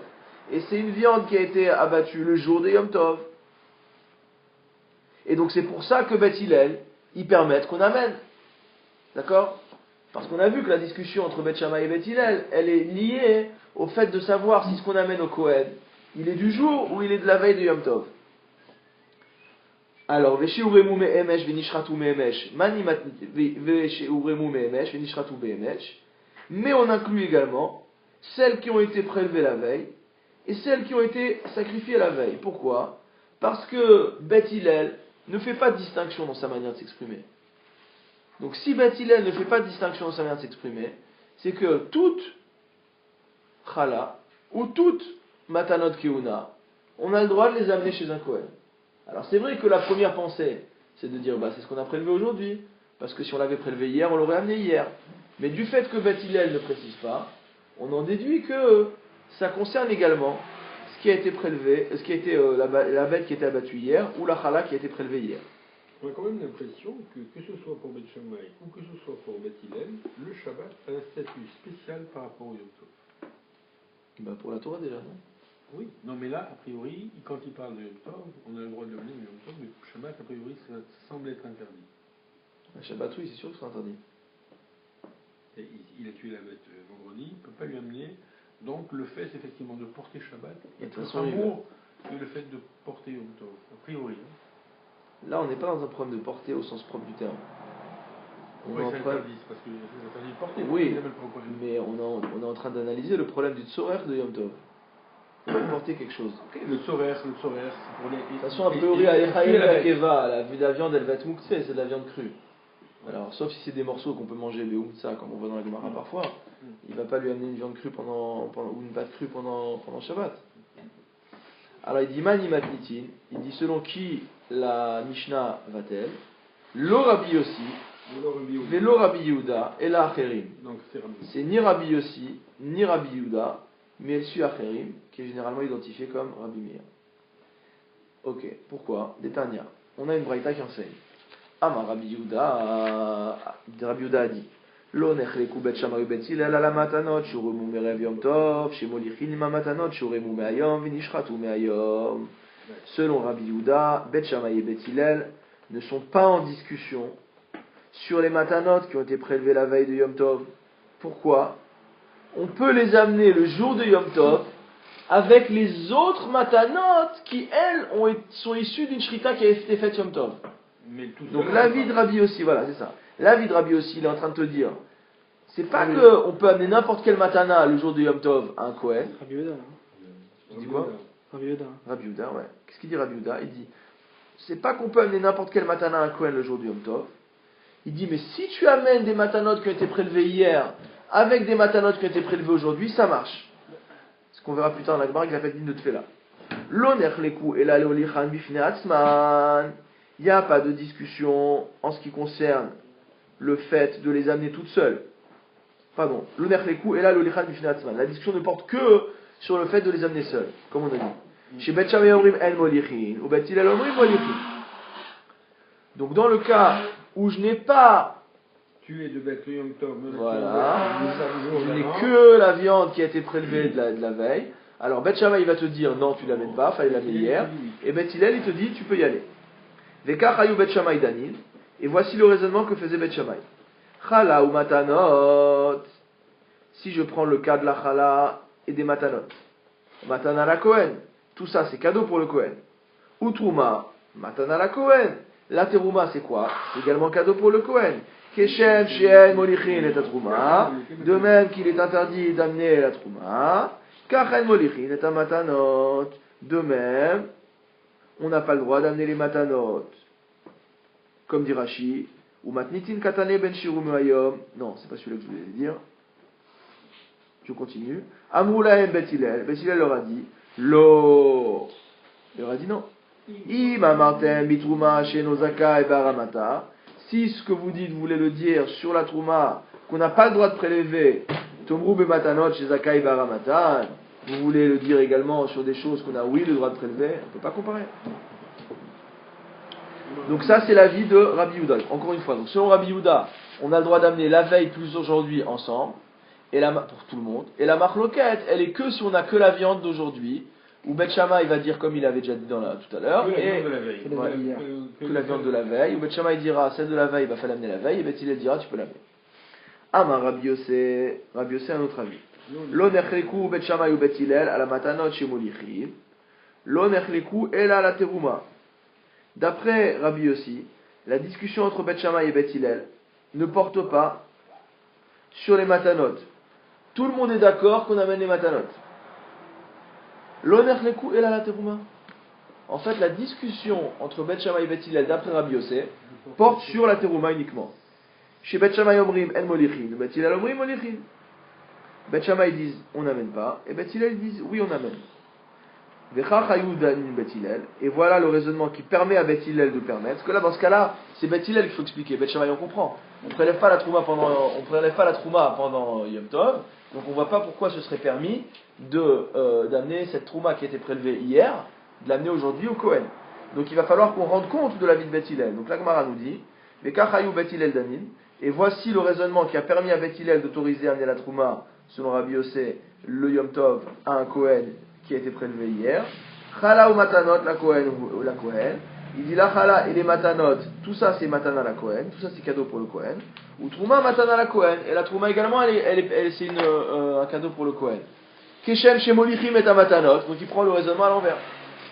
et c'est une viande qui a été abattue le jour de Yom Tov. Et donc c'est pour ça que Bet Hillel, ils permettent qu'on amène. D'accord? Parce qu'on a vu que la discussion entre Bet Shammai et Bet Hillel, elle est liée au fait de savoir si ce qu'on amène au Kohen, il est du jour ou il est de la veille de Yom Tov. Alors, Veshiuremu me'emesh venishratu me'emesh, Veshiuremu me'emesh venishratu be'emesh, mais on inclut également celles qui ont été prélevées la veille et celles qui ont été sacrifiées la veille. Pourquoi? Parce que Bet Hillel ne fait pas de distinction dans sa manière de s'exprimer. Donc si Bet Hillel ne fait pas de distinction dans sa manière de s'exprimer, c'est que toute chala ou toute matanot keuna, on a le droit de les amener chez un Kohen. Alors c'est vrai que la première pensée, c'est de dire c'est ce qu'on a prélevé aujourd'hui, parce que si on l'avait prélevé hier, on l'aurait amené hier. Mais du fait que Bet Hillel ne précise pas, on en déduit que ça concerne également ce qui a été prélevé, ce qui a été la bête qui a été abattue hier, ou la chala qui a été prélevée hier. On a quand même l'impression que ce soit pour Bet Shammai ou que ce soit pour Bet Hillel, le Shabbat a un statut spécial par rapport au Yom Tov. Pour la Torah déjà, non? Oui, non mais là, a priori, quand il parle de Yom Tov, on a le droit de l'amener le Yom Tov, mais pour Shabbat, a priori, ça semble être interdit. Le Shabbat, oui, c'est sûr que c'est interdit. Et il a tué la bête vendredi, il ne peut pas lui amener. Donc le fait, effectivement, de porter Shabbat est plus amour que le fait de porter Yom Tov, a priori. Là, on n'est pas dans un problème de porter au sens propre du terme. Oui, c'est interdit, parce que c'est interdit de porter. Oui, mais on est en train d'analyser le problème du tzorer de Yom Tov. Il faut porter quelque chose. Okay, le tzorer, c'est pour les... De toute façon, a priori, à Eva, la viande, elle va être mouktsé, c'est de la viande crue. Alors, sauf si c'est des morceaux qu'on peut manger, des umtsa, comme on voit dans la Gemara parfois, il ne va pas lui amener une viande crue ou une pâte crue pendant Shabbat. Alors, il dit Mani matnitin, il dit selon qui la Mishnah va-t-elle? Lo Rabbi Yossi, Velo Rabbi Yehuda, et la Acherim. C'est ni Rabbi Yossi, ni Rabbi Yehuda, mais elle suit Acherim, qui est généralement identifié comme Rabbi Meir. Ok, pourquoi? Détania. On a une braïta qui enseigne. Amar Rabbi Yehuda a dit Lo nechleku bet Shammai bet Hillel ala matanot shuremu merev yom tov shemolichin ima matanot shuremu me'ayom venishchatu me'ayom. Selon Rabbi Yehuda, Bet Shammai et Bet Hillel ne sont pas en discussion sur les matanot qui ont été prélevés la veille de Yom Tov. Pourquoi? On peut les amener le jour de Yom Tov avec les autres matanot qui, elles, sont issues d'une shrita qui a été faite Yom Tov. Donc l'avis de Rabbi aussi, voilà, c'est ça. L'avis de Rabbi aussi, il est en train de te dire, c'est pas que on peut amener n'importe quel matana le jour de Yom Tov à un Kohen. Rabbi Yehuda. Tu dis quoi? Rabbi Yehuda. Rabbi Yehuda, ouais. Qu'est-ce qu'il dit Rabbi Yehuda? Il dit, c'est pas qu'on peut amener n'importe quel matana à un Kohen le jour du Yom Tov. Il dit, mais si tu amènes des matanotes qui ont été prélevées hier avec des matanotes qui ont été prélevées aujourd'hui, ça marche. Ce qu'on verra plus tard dans la Gemara qui l'appelle Din de Tfela. L'oner leku et la leolichan bifne atzman. Il n'y a pas de discussion en ce qui concerne le fait de les amener toutes seules. Pardon. L'oner leku et la leolichan bifne atzman. La discussion ne porte que sur le fait de les amener seules, comme on a dit. Chez Bet Shammai omrim en molichin, ou Bet Hillel omrim molichin. Donc dans le cas où je n'ai pas tué de bête Yom Tov, voilà, je n'ai que la viande qui a été prélevée de la veille, alors Bet Shammai il va te dire non, tu ne l'amènes pas, fallait l'amener hier, et Bet Hillel il te dit tu peux y aller. Vekach hayu Bet Shammai danil, et voici le raisonnement que faisait Bet Shammai. Chala ou matanot, si je prends le cas de la chala et des matanot, matana la Kohen, tout ça c'est cadeau pour le Kohen. Ou trouma, matana la Kohen. La terouma, c'est quoi? C'est également cadeau pour le Kohen. Keshem, Shien, Molichin et Tatrouma. De même qu'il est interdit d'amener la Trouma. Kachen, Molichin et Matanot. De même, on n'a pas le droit d'amener les Matanot. Comme dit Rashi. Ou Matnitin Katane Ben Shirum Ayom. Non, c'est pas celui-là que je voulais dire. Je continue. Amroulahem Bet Hillel. Bet Hillel leur a dit Lo. Il leur a dit non. Si ce que vous dites, vous voulez le dire sur la trouma, qu'on n'a pas le droit de prélever, Tomrou Bematanot chez Zakai Baramatan, vous voulez le dire également sur des choses qu'on a, oui, le droit de prélever, on ne peut pas comparer. Donc ça, c'est l'avis de Rabbi Yehuda. Encore une fois, donc selon Rabbi Yehuda, on a le droit d'amener la veille plus aujourd'hui ensemble, et pour tout le monde, et la marloquette, elle est que si on n'a que la viande d'aujourd'hui, ou Bet Shammai va dire comme il avait déjà dit tout à l'heure, que la viande de la veille, ou Bet Shammai dira celle de la veille, il va falloir l'amener la veille, et Bet Hillel dira tu peux l'amener. Amar Rabbi Yossé un autre avis. Lo nechleku Bet Shammai ou Bet Hillel à la matanot chez Molichim, lo nechleku el à la terouma. D'après Rabbi Yossi, la discussion entre Bet Shammai et Bet Hillel ne porte pas sur les matanot. Tout le monde est d'accord qu'on amène les matanot. L'honneur les coups et la terouma. En fait, la discussion entre Bet Shammai et Bet Hillel d'après Rabbi Yossé porte sur la terouma uniquement. Chez Bet Shammai omrim en molichin, Bet Hillel omrim molichin. Bet Shammai disent on n'amène pas, et Bet Hillel disent oui on amène. Vechach hayu danin Bet Hillel, et voilà le raisonnement qui permet à Bet Hillel de permettre. Parce que là, dans ce cas-là, c'est Bet Hillel qu'il faut expliquer. Bet Shammai on comprend. On prélève pas la trouma pendant Yom Tov. Donc on ne voit pas pourquoi ce serait permis d'amener cette trouma qui a été prélevée hier, de l'amener aujourd'hui au Kohen. Donc il va falloir qu'on rende compte de la vie de Bet Hillel. Donc la Gemara nous dit, Vekachayu Bet Hillel danin, et voici le raisonnement qui a permis à Bet Hillel d'autoriser à amener la trouma, selon Rabbi Yossé, le Yom Tov, à un Kohen qui a été prélevé hier. Chala ou matanot, la Kohen ou la Kohen. Il dit la chala et les matanot, tout ça c'est matana la Kohen, tout ça c'est cadeau pour le Kohen. Ou trouma matana la Kohen, et la trouma également c'est un cadeau pour le Kohen. Keshem chez Molichim et matanot, donc il prend le raisonnement à l'envers.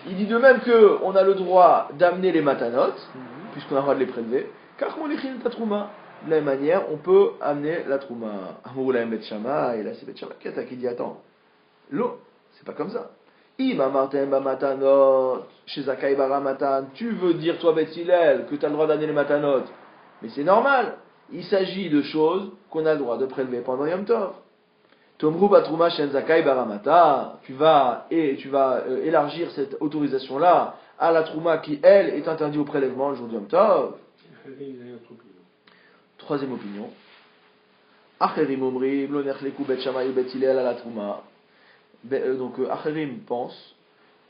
Il dit de même qu'on a le droit d'amener les matanot, puisqu'on a le droit de les prélever, car Molichim et trouma. De la même manière, on peut amener la trouma. Amoulaim Bet Shammai, et là c'est Bet Shammai qui dit attends, l'eau, c'est pas comme ça. Ima Martin Bamatanot, chez Zakai Baramatan, tu veux dire, toi, Bet Hillel, que tu as le droit d'amener les matanot. Mais c'est normal. Il s'agit de choses qu'on a le droit de prélever pendant Yom Tov. Tomru Batrouma Shen Zakai Baramata, tu vas élargir cette autorisation-là à la Trouma qui, elle, est interdite au prélèvement le jour de Yom Tov. Troisième opinion. Acherim Omri, Blonerchleku Bet Shammai Bet Hillel à la Trouma. Donc Acherim pense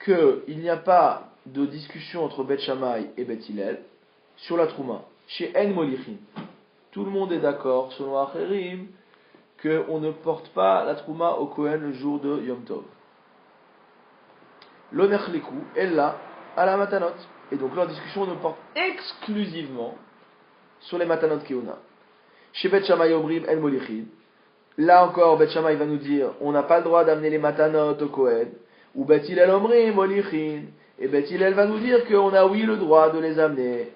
qu'il n'y a pas de discussion entre Bet Shammai et Bet Hillel sur la Trouma. Chez En Molichin, tout le monde est d'accord, selon Acherim, qu'on ne porte pas la Trouma au Kohen le jour de Yom Tov. L'Onechleku est là à la Matanot. Et donc leur discussion ne porte exclusivement sur les Matanot Keuna. Chez Bet Shammai Omrim En Molichin, là encore, Bet Shammai va nous dire, on n'a pas le droit d'amener les matanot au Kohen, ou Bet Hillel omrim molichin, et Bet Hillel va nous dire qu'on a oui le droit de les amener.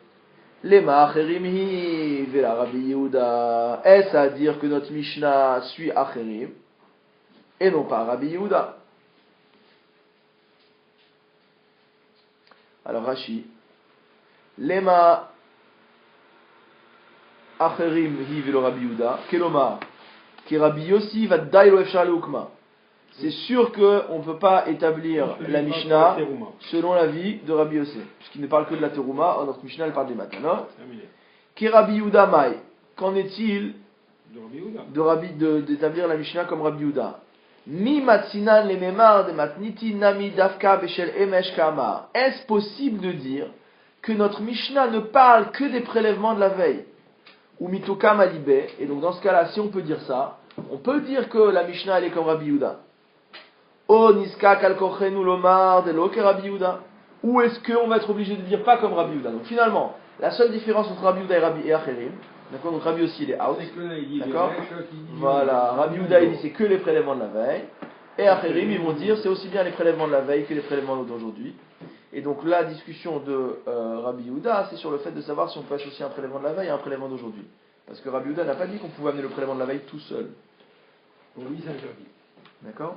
Lema acherim hi vela Rabbi Yehuda. Est-ce à dire que notre Mishnah suit acherim et non pas Rabbi Yehuda? Alors Rashi, Lema acherim hi velo Rabbi Yehuda, kelomar, ki Rabbi Yossi va dailo efshar leukma. C'est sûr qu'on ne peut pas établir la Mishnah selon l'avis de Rabbi Yossi, puisqu'il ne parle que de la Teruma. Or notre Mishnah elle parle des matanot. Ki Rabbi Yehuda mai, qu'en est-il d'établir la Mishnah comme Rabbi Yehuda? Mi matsinan le memar de matniti nami dafka beshel emesh kamar. Est-ce possible de dire que notre Mishnah ne parle que des prélèvements de la veille? Ou mitokam alibé. Et donc dans ce cas-là, si on peut dire ça, on peut dire que la Mishnah elle est comme Rabbi Yehuda. O niska kalkochenu lomar de loke Rabbi Yehuda. Ou est-ce qu'on va être obligé de dire pas comme Rabbi Yehuda? Donc finalement, la seule différence entre Rabbi Yehuda et Acherim, d'accord, donc Rabbi aussi il est out, d'accord, voilà, Rabbi Yehuda il dit c'est que les prélèvements de la veille, et Acherim ils vont dire c'est aussi bien les prélèvements de la veille que les prélèvements d'aujourd'hui. Et donc la discussion de Rabbi Yehuda c'est sur le fait de savoir si on peut associer un prélèvement de la veille à un prélèvement d'aujourd'hui. Parce que Rabbi Yehuda n'a pas dit qu'on pouvait amener le prélèvement de la veille tout seul. Pour lui c'est interdit. D'accord.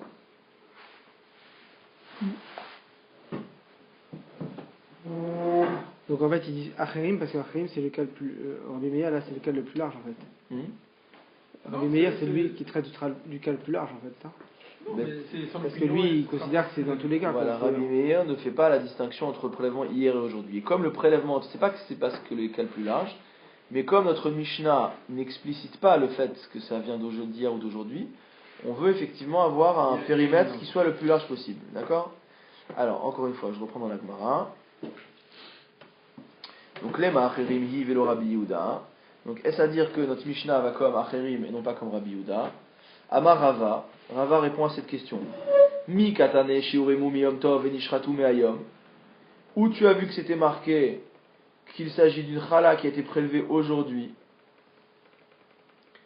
Donc en fait, ils disent Acherim parce qu'Acherim c'est le cas le plus. Rabbi Meir là c'est le cas le plus large en fait. Rabbi Meir c'est lui qui traite du cas le plus large en fait. Ça. Non, parce que lui il considère que c'est dans tous les cas. Voilà, Rabbi Meir ne fait pas la distinction entre le prélèvement hier et aujourd'hui. Et comme le prélèvement, c'est pas que c'est parce que le cas le plus large, mais comme notre Mishnah n'explicite pas le fait que ça vient d'hier ou d'aujourd'hui, on veut effectivement avoir un périmètre qui soit le plus large possible. D'accord? Alors, encore une fois, je reprends dans la Gemara. Donc, Lema Acherim hi velo Rabbi Yehuda. Donc, est-ce à dire que notre Mishnah va comme Acherim et non pas comme Rabbi Yehuda? Amar Rava. Rava répond à cette question. Mi katane shiuremu miyom tov venishratu me'ayom. Où tu as vu que c'était marqué qu'il s'agit d'une chala qui a été prélevée aujourd'hui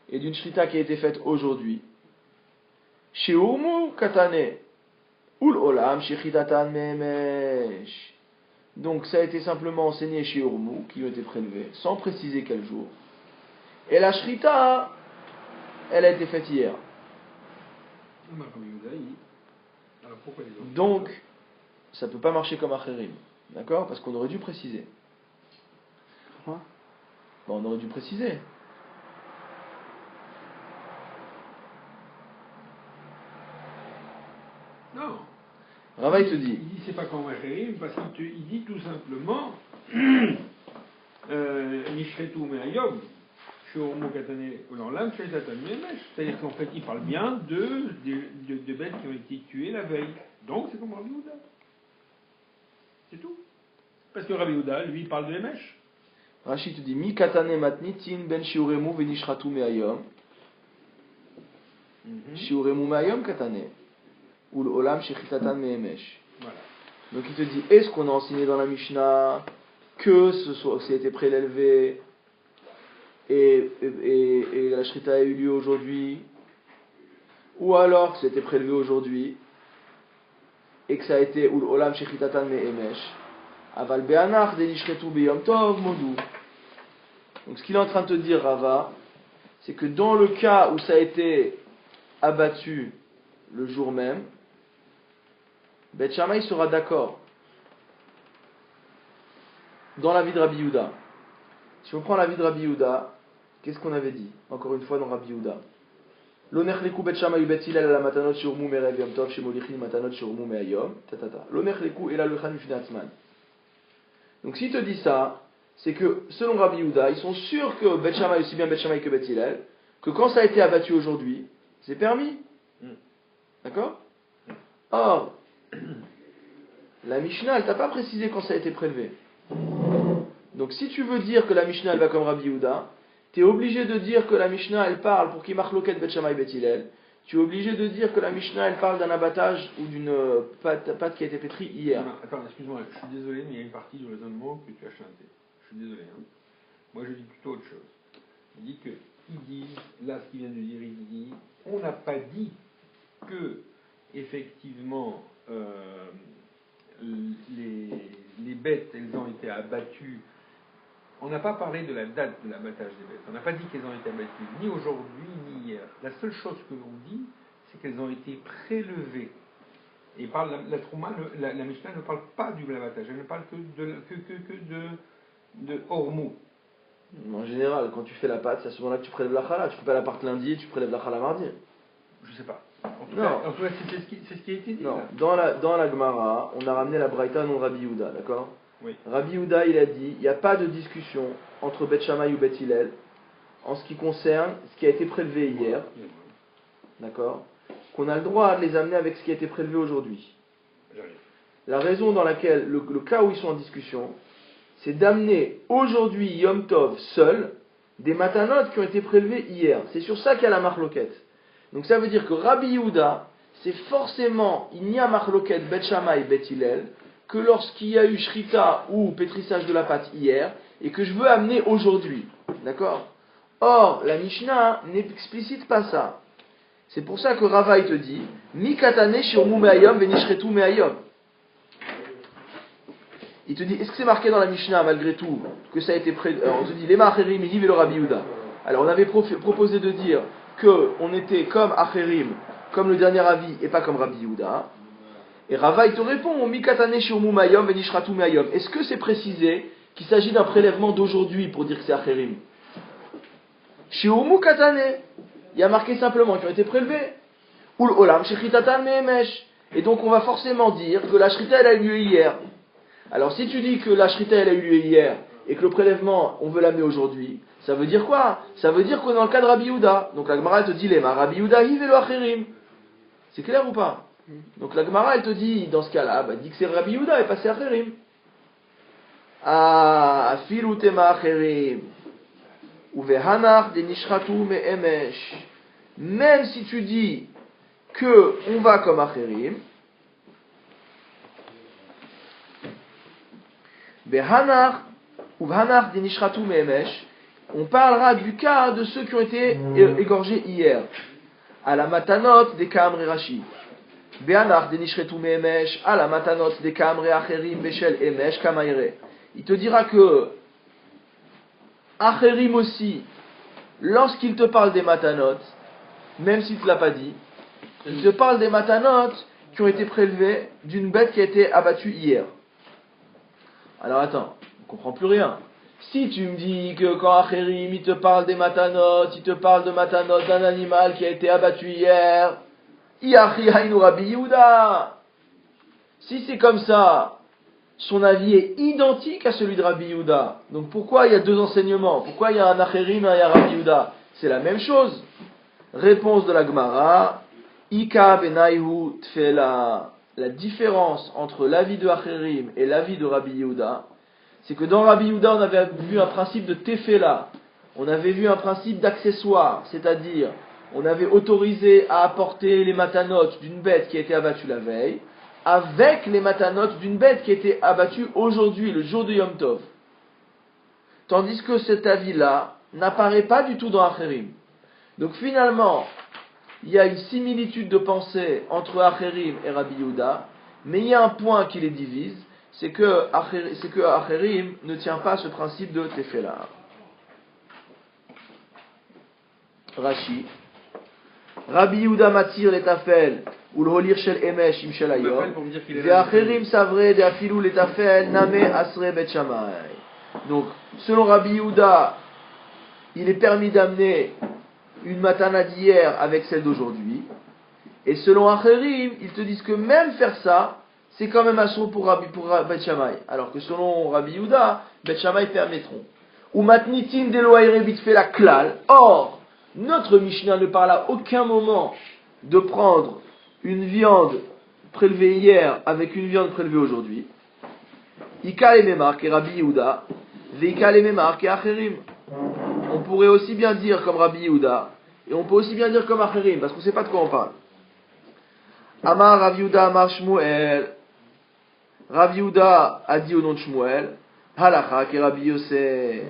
et d'une shrita qui a été faite aujourd'hui. Shiurmu katane. Ul olam shechitatan me'emesh. Donc ça a été simplement enseigné chez Urmu, qui ont été prélevés, sans préciser quel jour. Et la shrita, elle a été faite hier. Donc, ça ne peut pas marcher comme Acherim. D'accord? Parce qu'on aurait dû préciser. Quoi? On aurait dû préciser. Non. Rava, il te dit. Il dit c'est pas comme Acherim parce qu'il dit tout simplement Nishretu me'ayom. C'est-à-dire qu'en fait, il parle bien de bêtes qui ont été tuées la veille. Donc, c'est comme Rabbi Yehuda. C'est tout. Parce que Rabbi Yehuda, lui, il parle de l'émèche. Rachid te dit Mi katane matnitin ben shiuremu venishratu me'ayom. Shiuremu me'ayom katane. Ou l'olam shechitatan me'emesh. Voilà. Donc il te dit est-ce qu'on a enseigné dans la Mishnah que ça a été prélevé et la shrita a eu lieu aujourd'hui, ou alors que c'était prélevé aujourd'hui et que ça a été ul olam shechitatan me'emesh aval be'anach denishretu beyom tov modou. Donc ce qu'il est en train de te dire Rava, c'est que dans le cas où ça a été abattu le jour même, Beth Shammai sera d'accord dans la vie de Rabbi Yehuda. Si on prend la vie de Rabbi Yehuda, qu'est-ce qu'on avait dit encore une fois dans Rabbi Yehuda? L'onechleku bet Shammai bet Hillel ala matanot shurmu me'erev yom tov shemolichin matanot shurmu me'ayom tatata. L'onechleku ela lechan mifnei atzman. Donc s'il te dit ça, c'est que selon Rabbi Yehuda, ils sont sûrs que Bet Shammai, aussi bien Bet Shammai que Bet Hillel, que quand ça a été abattu aujourd'hui, c'est permis. D'accord? Or, la Mishnah, elle t'a pas précisé quand ça a été prélevé. Donc si tu veux dire que la Mishnah elle va comme Rabbi Yehuda, tu es obligé de dire que la Mishnah elle parle pour qu'il marque loquet Bet Shammai Bet Hillel. Tu es obligé de dire que la Mishnah elle parle d'un abattage ou d'une pâte qui a été pétrie hier. Non, attends, excuse-moi, je suis désolé, mais il y a une partie du raisonnement que tu as chanté. Je suis désolé. Hein. Moi je dis plutôt autre chose. Il dit que, il dit, là ce qu'il vient de dire, il dit, on n'a pas dit que, effectivement, les bêtes, elles ont été abattues On n'a pas parlé de la date de l'abattage des bêtes. On n'a pas dit qu'elles ont été abattues ni aujourd'hui ni hier. La seule chose que l'on dit, c'est qu'elles ont été prélevées. Et parle, la Trouma, la Mishnah ne parle pas du abattage, elle ne parle que de Hormou. En général, quand tu fais la pâte, c'est à ce moment-là que tu prélèves la chala. Tu fais pas la pâte lundi, tu prélèves la chala mardi. Je sais pas. En tout cas, c'est ce qui a été dit. Non, là. dans la Gemara, on a ramené la Braïta non Rabbi Yehuda, d'accord? Oui. Rabbi Yehuda, il a dit, il n'y a pas de discussion entre Beth Shammai ou Beth Hillel en ce qui concerne ce qui a été prélevé hier, d'accord? Qu'on a le droit de les amener avec ce qui a été prélevé aujourd'hui. J'arrive. La raison dans laquelle, le cas où ils sont en discussion, c'est d'amener aujourd'hui Yom Tov seul des matanotes qui ont été prélevées hier. C'est sur ça qu'il y a la marloquette. Donc ça veut dire que Rabbi Yehuda, c'est forcément, il n'y a marloquette Beth Shammai Beth Hillel que lorsqu'il y a eu shrita ou pétrissage de la pâte hier et que je veux amener aujourd'hui. D'accord? Or, la Mishnah n'explicite pas ça. C'est pour ça que Rava il te dit Mikatane shirmu me'ayom venishretu me'ayom. Il te dit, est-ce que c'est marqué dans la Mishnah malgré tout que ça a été près. Alors on te dit Lema Acherim et le Rabbi Yehuda. Alors on avait proposé de dire qu'on était comme Acherim, comme le dernier avis et pas comme Rabbi Yehuda. Et Rava il te répond Mikatane shirmu me'ayom venishretu me'ayom. Est-ce que c'est précisé qu'il s'agit d'un prélèvement d'aujourd'hui pour dire que c'est Acherim? Shirmu katane. Il y a marqué simplement qu'ils ont été prélevés. Ul olam shechitatan me'emesh. Et donc on va forcément dire que la shrita elle a eu lieu hier. Alors si tu dis que la shrita elle a eu lieu hier et que le prélèvement on veut l'amener aujourd'hui, ça veut dire quoi? Ça veut dire qu'on est dans le cas de Rabbi Yehuda. Donc la Gemara te dit Lema Rabbi Yehuda hi velo acherim. C'est clair ou pas? Donc la Gemara elle te dit dans ce cas-là, dis que c'est Rabbi Yehuda et pas c'est acherim. Ah afilu tema acherim. Uvehanach de nishratu me'emesh. Même si tu dis que on va comme acherim, Vehanach uvehanach de nishratu me'emesh, on parlera du cas de ceux qui ont été égorgés hier. À la matanot des kamre rashi. Vehanach de nishratu me'emesh, à la matanot des kamre acherim beshel emesh kamaire. Il te dira que Acherim aussi, lorsqu'il te parle des matanot, même s'il ne te l'a pas dit, il te parle des matanot qui ont été prélevés d'une bête qui a été abattue hier. Alors attends, on ne comprend plus rien. Si tu me dis que quand Acherim il te parle des matanot, il te parle de matanot d'un animal qui a été abattu hier, Iachi Hainu Rabbi Yehuda. Si c'est comme ça, son avis est identique à celui de Rabbi Yehuda. Donc pourquoi il y a deux enseignements? Pourquoi il y a un Acherim et un Rabbi Yehuda? C'est la même chose. Réponse de la Gemara, Ika benaihu tfela. La différence entre l'avis de Acherim et l'avis de Rabbi Yehuda, c'est que dans Rabbi Yehuda, on avait vu un principe de tefela. On avait vu un principe d'accessoire, c'est-à-dire, on avait autorisé à apporter les matanotes d'une bête qui a été abattue la veille, avec les matanotes d'une bête qui a été abattue aujourd'hui, le jour de Yom Tov. Tandis que cet avis-là n'apparaît pas du tout dans Acherim. Donc finalement, il y a une similitude de pensée entre Acherim et Rabbi Yehuda, mais il y a un point qui les divise, c'est que Acherim ne tient pas à ce principe de Tefela. Rashi. Rabbi Yehuda matir letafel ou le holir shel emesh im shel ayom ve'acherim savre de afilu letafel name asre bet Shammai. Donc selon Rabbi Yehuda il est permis d'amener une matana d'hier avec celle d'aujourd'hui, et selon Acherim ils te disent que même faire ça c'est quand même assourd pour Bet Shammai, alors que selon Rabbi Yehuda Bet Shammai permettront ou matnitin deloaire bitfe la klal. Or notre Mishnah ne parle à aucun moment de prendre une viande prélevée hier avec une viande prélevée aujourd'hui. Ika et Memar et Rabbi Yehuda, Veika et Memar et Acherim. On pourrait aussi bien dire comme Rabbi Yehuda, et on peut aussi bien dire comme Acherim, parce qu'on ne sait pas de quoi on parle. Amar Rabbi Yehuda Amar Shmuel. Rabbi Yehuda a dit au nom de Shmuel, Halacha qui est Rabbi Yossé,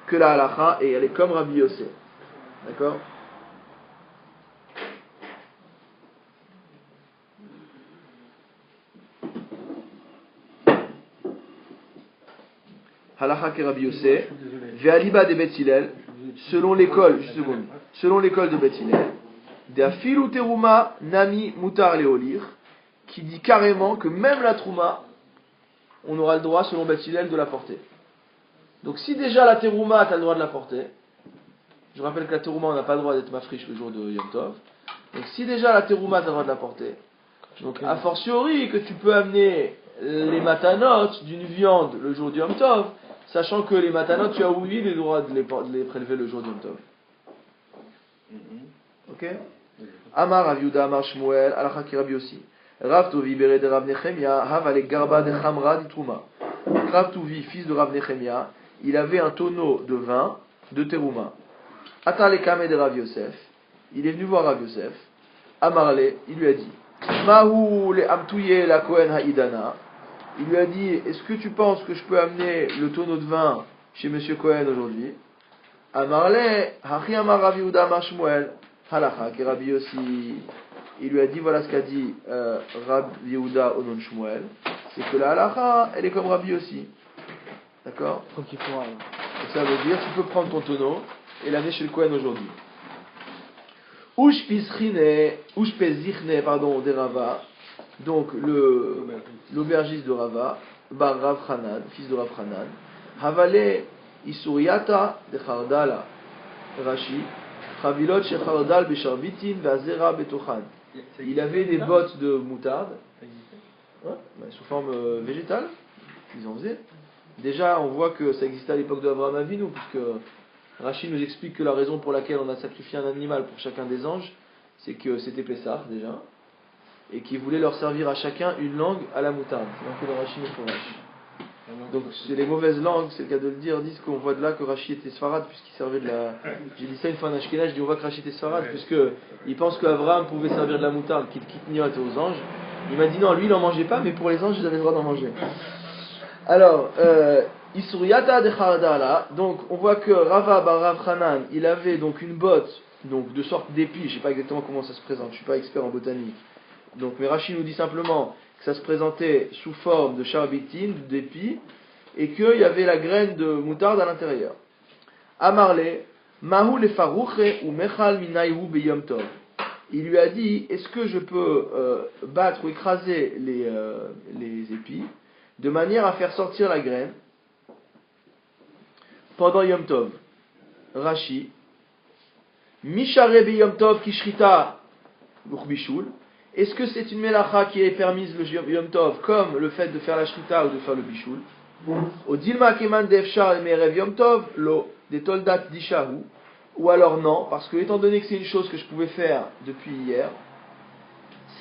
que la halacha, et elle est comme Rabbi Yossé. D'accord? Halacha ke Rabbi Yossé, Ve'aliba de Bet Hillel, selon l'école, juste une seconde, selon l'école de Bet Hillel, De'afilu teruma nami mutar leolir, qui dit carrément que même la trouma, on aura le droit, selon Bet Hillel, de la porter. Donc si déjà la terouma, tu as le droit de la porter, je rappelle que la terouma, on n'a pas le droit d'être mafriche le jour de Yom Tov, donc si déjà la terouma, tu as le droit de la porter, donc a fortiori que tu peux amener les matanot d'une viande le jour du Yom Tov, sachant que les matanot, tu as oublié le droit de les prélever le jour du Yom Tov. Ok? Amar Rav Yehuda, Amar Shmuel, Halacha ki Rabbi Yossi. Rav Tovi bere de Rav Nechemia, Havale garba de Chamra di Trouma. Rav Tovi, fils de Rav Nechemia, il avait un tonneau de vin de Terouma. Atale Kame de Rav Yosef, il est venu voir Rav Yosef. Amarle, il lui a dit, Mahu le amtouye la Kohen haïdana. Il lui a dit, est-ce que tu penses que je peux amener le tonneau de vin chez Monsieur Cohen aujourd'hui? Amarle, Hachi Amar Rav Yehuda Amar Shmuel, Halacha ki Rabbi Yossi. Il lui a dit, voilà ce qu'a dit Rav Yehuda au nom de Shmuel, c'est que la halacha, elle est comme Rabbi Yossi. D'accord? Donc il pourra. Et ça veut dire, tu peux prendre ton tonneau et l'amener chez le Cohen aujourd'hui. Ushpezichne, pardon, de Rava, donc l'aubergiste de Rava, Bar Rav Hanan, fils de Rav Hanan, Havale Isuriata de Chardala, Rashi, Chavilot Shechardal Besharbitin, Vazera Betochan. Il avait des bottes de moutarde, ouais, sous forme végétale, ils en faisaient. Déjà, on voit que ça existait à l'époque de Avraham Avinu, puisque Rashi nous explique que la raison pour laquelle on a sacrifié un animal pour chacun des anges, c'est que c'était Pessah déjà, et qu'il voulait leur servir à chacun une langue à la moutarde. C'est donc le Rashi nous Rashi. Donc c'est les mauvaises langues, c'est le cas de le dire, disent qu'on voit de là que Rashi était Sfarad, puisqu'il servait de la... J'ai dit ça une fois en Ashkenaz, je dis on voit que Rashi était Sfarad, puisqu'il pense qu'Abraham pouvait servir de la moutarde qui kitniot aux anges. Il m'a dit non, lui il n'en mangeait pas, mais pour les anges ils avaient le droit d'en manger. Alors, Isuriata de Chardala, donc on voit que Rava Bar Rav Hanan, il avait donc une botte, donc de sorte d'épi, je ne sais pas exactement comment ça se présente, je ne suis pas expert en botanique. Donc, mais Rashi nous dit simplement que ça se présentait sous forme de charbitin, d'épi, et qu'il y avait la graine de moutarde à l'intérieur. Amarle, Mahu le farouche ou mechal minayhu beyom tov. Il lui a dit, est-ce que je peux battre ou écraser les épis de manière à faire sortir la graine pendant Yom Tov? Rashi, Mishare beyom tov kishrita bishul. Est-ce que c'est une melacha qui est permise le Yom Tov, comme le fait de faire la shrita ou de faire le bishul? Au dilma keman defshar emerev Yom Tov, lo de toldat dishahu. Ou alors non, parce que étant donné que c'est une chose que je pouvais faire depuis hier,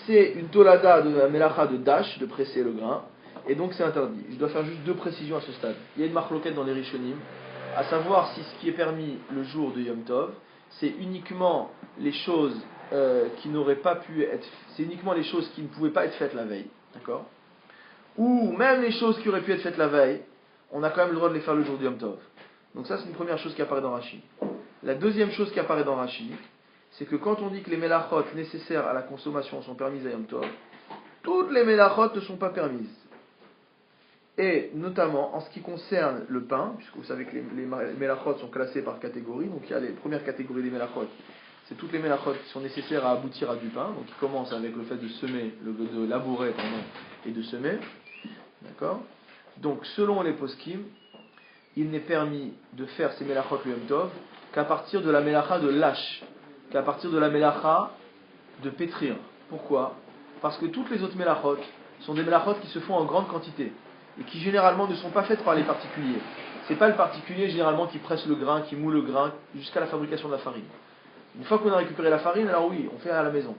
c'est une tolada de la melacha de dash, de presser le grain, et donc c'est interdit. Je dois faire juste deux précisions à ce stade. Il y a une marloquette dans les Rishonim, à savoir si ce qui est permis le jour de Yom Tov, c'est uniquement les choses qui n'auraient pas pu être, c'est uniquement les choses qui ne pouvaient pas être faites la veille, d'accord? Ou même les choses qui auraient pu être faites la veille, on a quand même le droit de les faire le jour du Yom Tov. Donc ça c'est une première chose qui apparaît dans Rashi. La deuxième chose qui apparaît dans Rashi, c'est que quand on dit que les melachot nécessaires à la consommation sont permises à Yom Tov, toutes les melachot ne sont pas permises. Et notamment en ce qui concerne le pain, puisque vous savez que les melachot sont classés par catégorie, donc il y a les premières catégories des melachot, c'est toutes les melachot qui sont nécessaires à aboutir à du pain, donc qui commencent avec le fait de semer, de labourer et de semer, d'accord? Donc selon les poskim, il n'est permis de faire ces melachot le Yom Tov qu'à partir de la melacha de lâche, qu'à partir de la melacha de pétrir. Pourquoi? Parce que toutes les autres melachot sont des melachot qui se font en grande quantité et qui généralement ne sont pas faites par les particuliers. C'est pas le particulier généralement qui presse le grain, qui moule le grain jusqu'à la fabrication de la farine. Une fois qu'on a récupéré la farine, alors oui, on fait à la maison.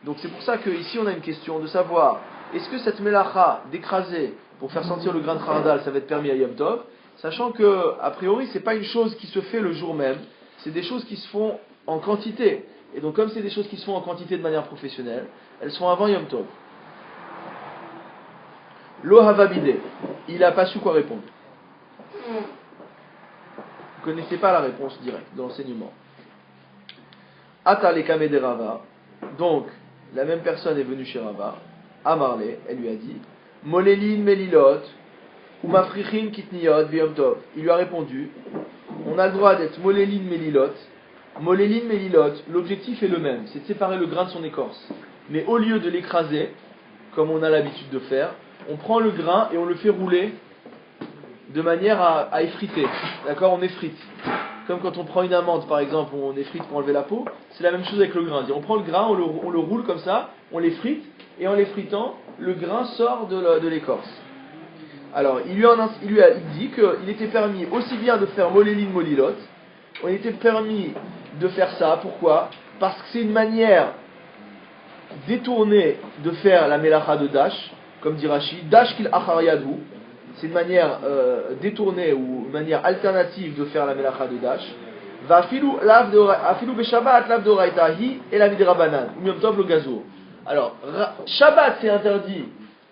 Donc c'est pour ça qu'ici on a une question de savoir, est-ce que cette melacha d'écraser pour faire sentir le grain de chardal, ça va être permis à Yom Tov, sachant que, a priori, c'est pas une chose qui se fait le jour même, c'est des choses qui se font en quantité. Et donc comme c'est des choses qui se font en quantité de manière professionnelle, elles sont avant Yom Tov. Lo havabide, il n'a pas su quoi répondre. Vous ne connaissez pas la réponse directe de l'enseignement. Ata le kame de Rava, donc la même personne est venue chez Rava, Amarle, elle lui a dit, Molelin melilot, Umafrichin kitniyot v'yom tov. Il lui a répondu, on a le droit d'être molélin melilot. Molélin melilot, l'objectif est le même, c'est de séparer le grain de son écorce. Mais au lieu de l'écraser, comme on a l'habitude de faire, on prend le grain et on le fait rouler de manière à effriter. D'accord? On effrite. Comme quand on prend une amande, par exemple, on effrite pour enlever la peau, c'est la même chose avec le grain. On prend le grain, on le roule comme ça, on l'effrite, et en l'effritant, le grain sort de l'écorce. Alors, il dit qu'il était permis aussi bien de faire molélin molilot, on était permis de faire ça. Pourquoi? Parce que c'est une manière détournée de faire la melacha de Dash, comme dit Rashi, Dash kil achar yadhu. C'est une manière détournée ou une manière alternative de faire la melacha de Dash. Afilu beshabbat lav doraita hi et la midrabanan ou yom tov le gazo. Alors, Shabbat c'est interdit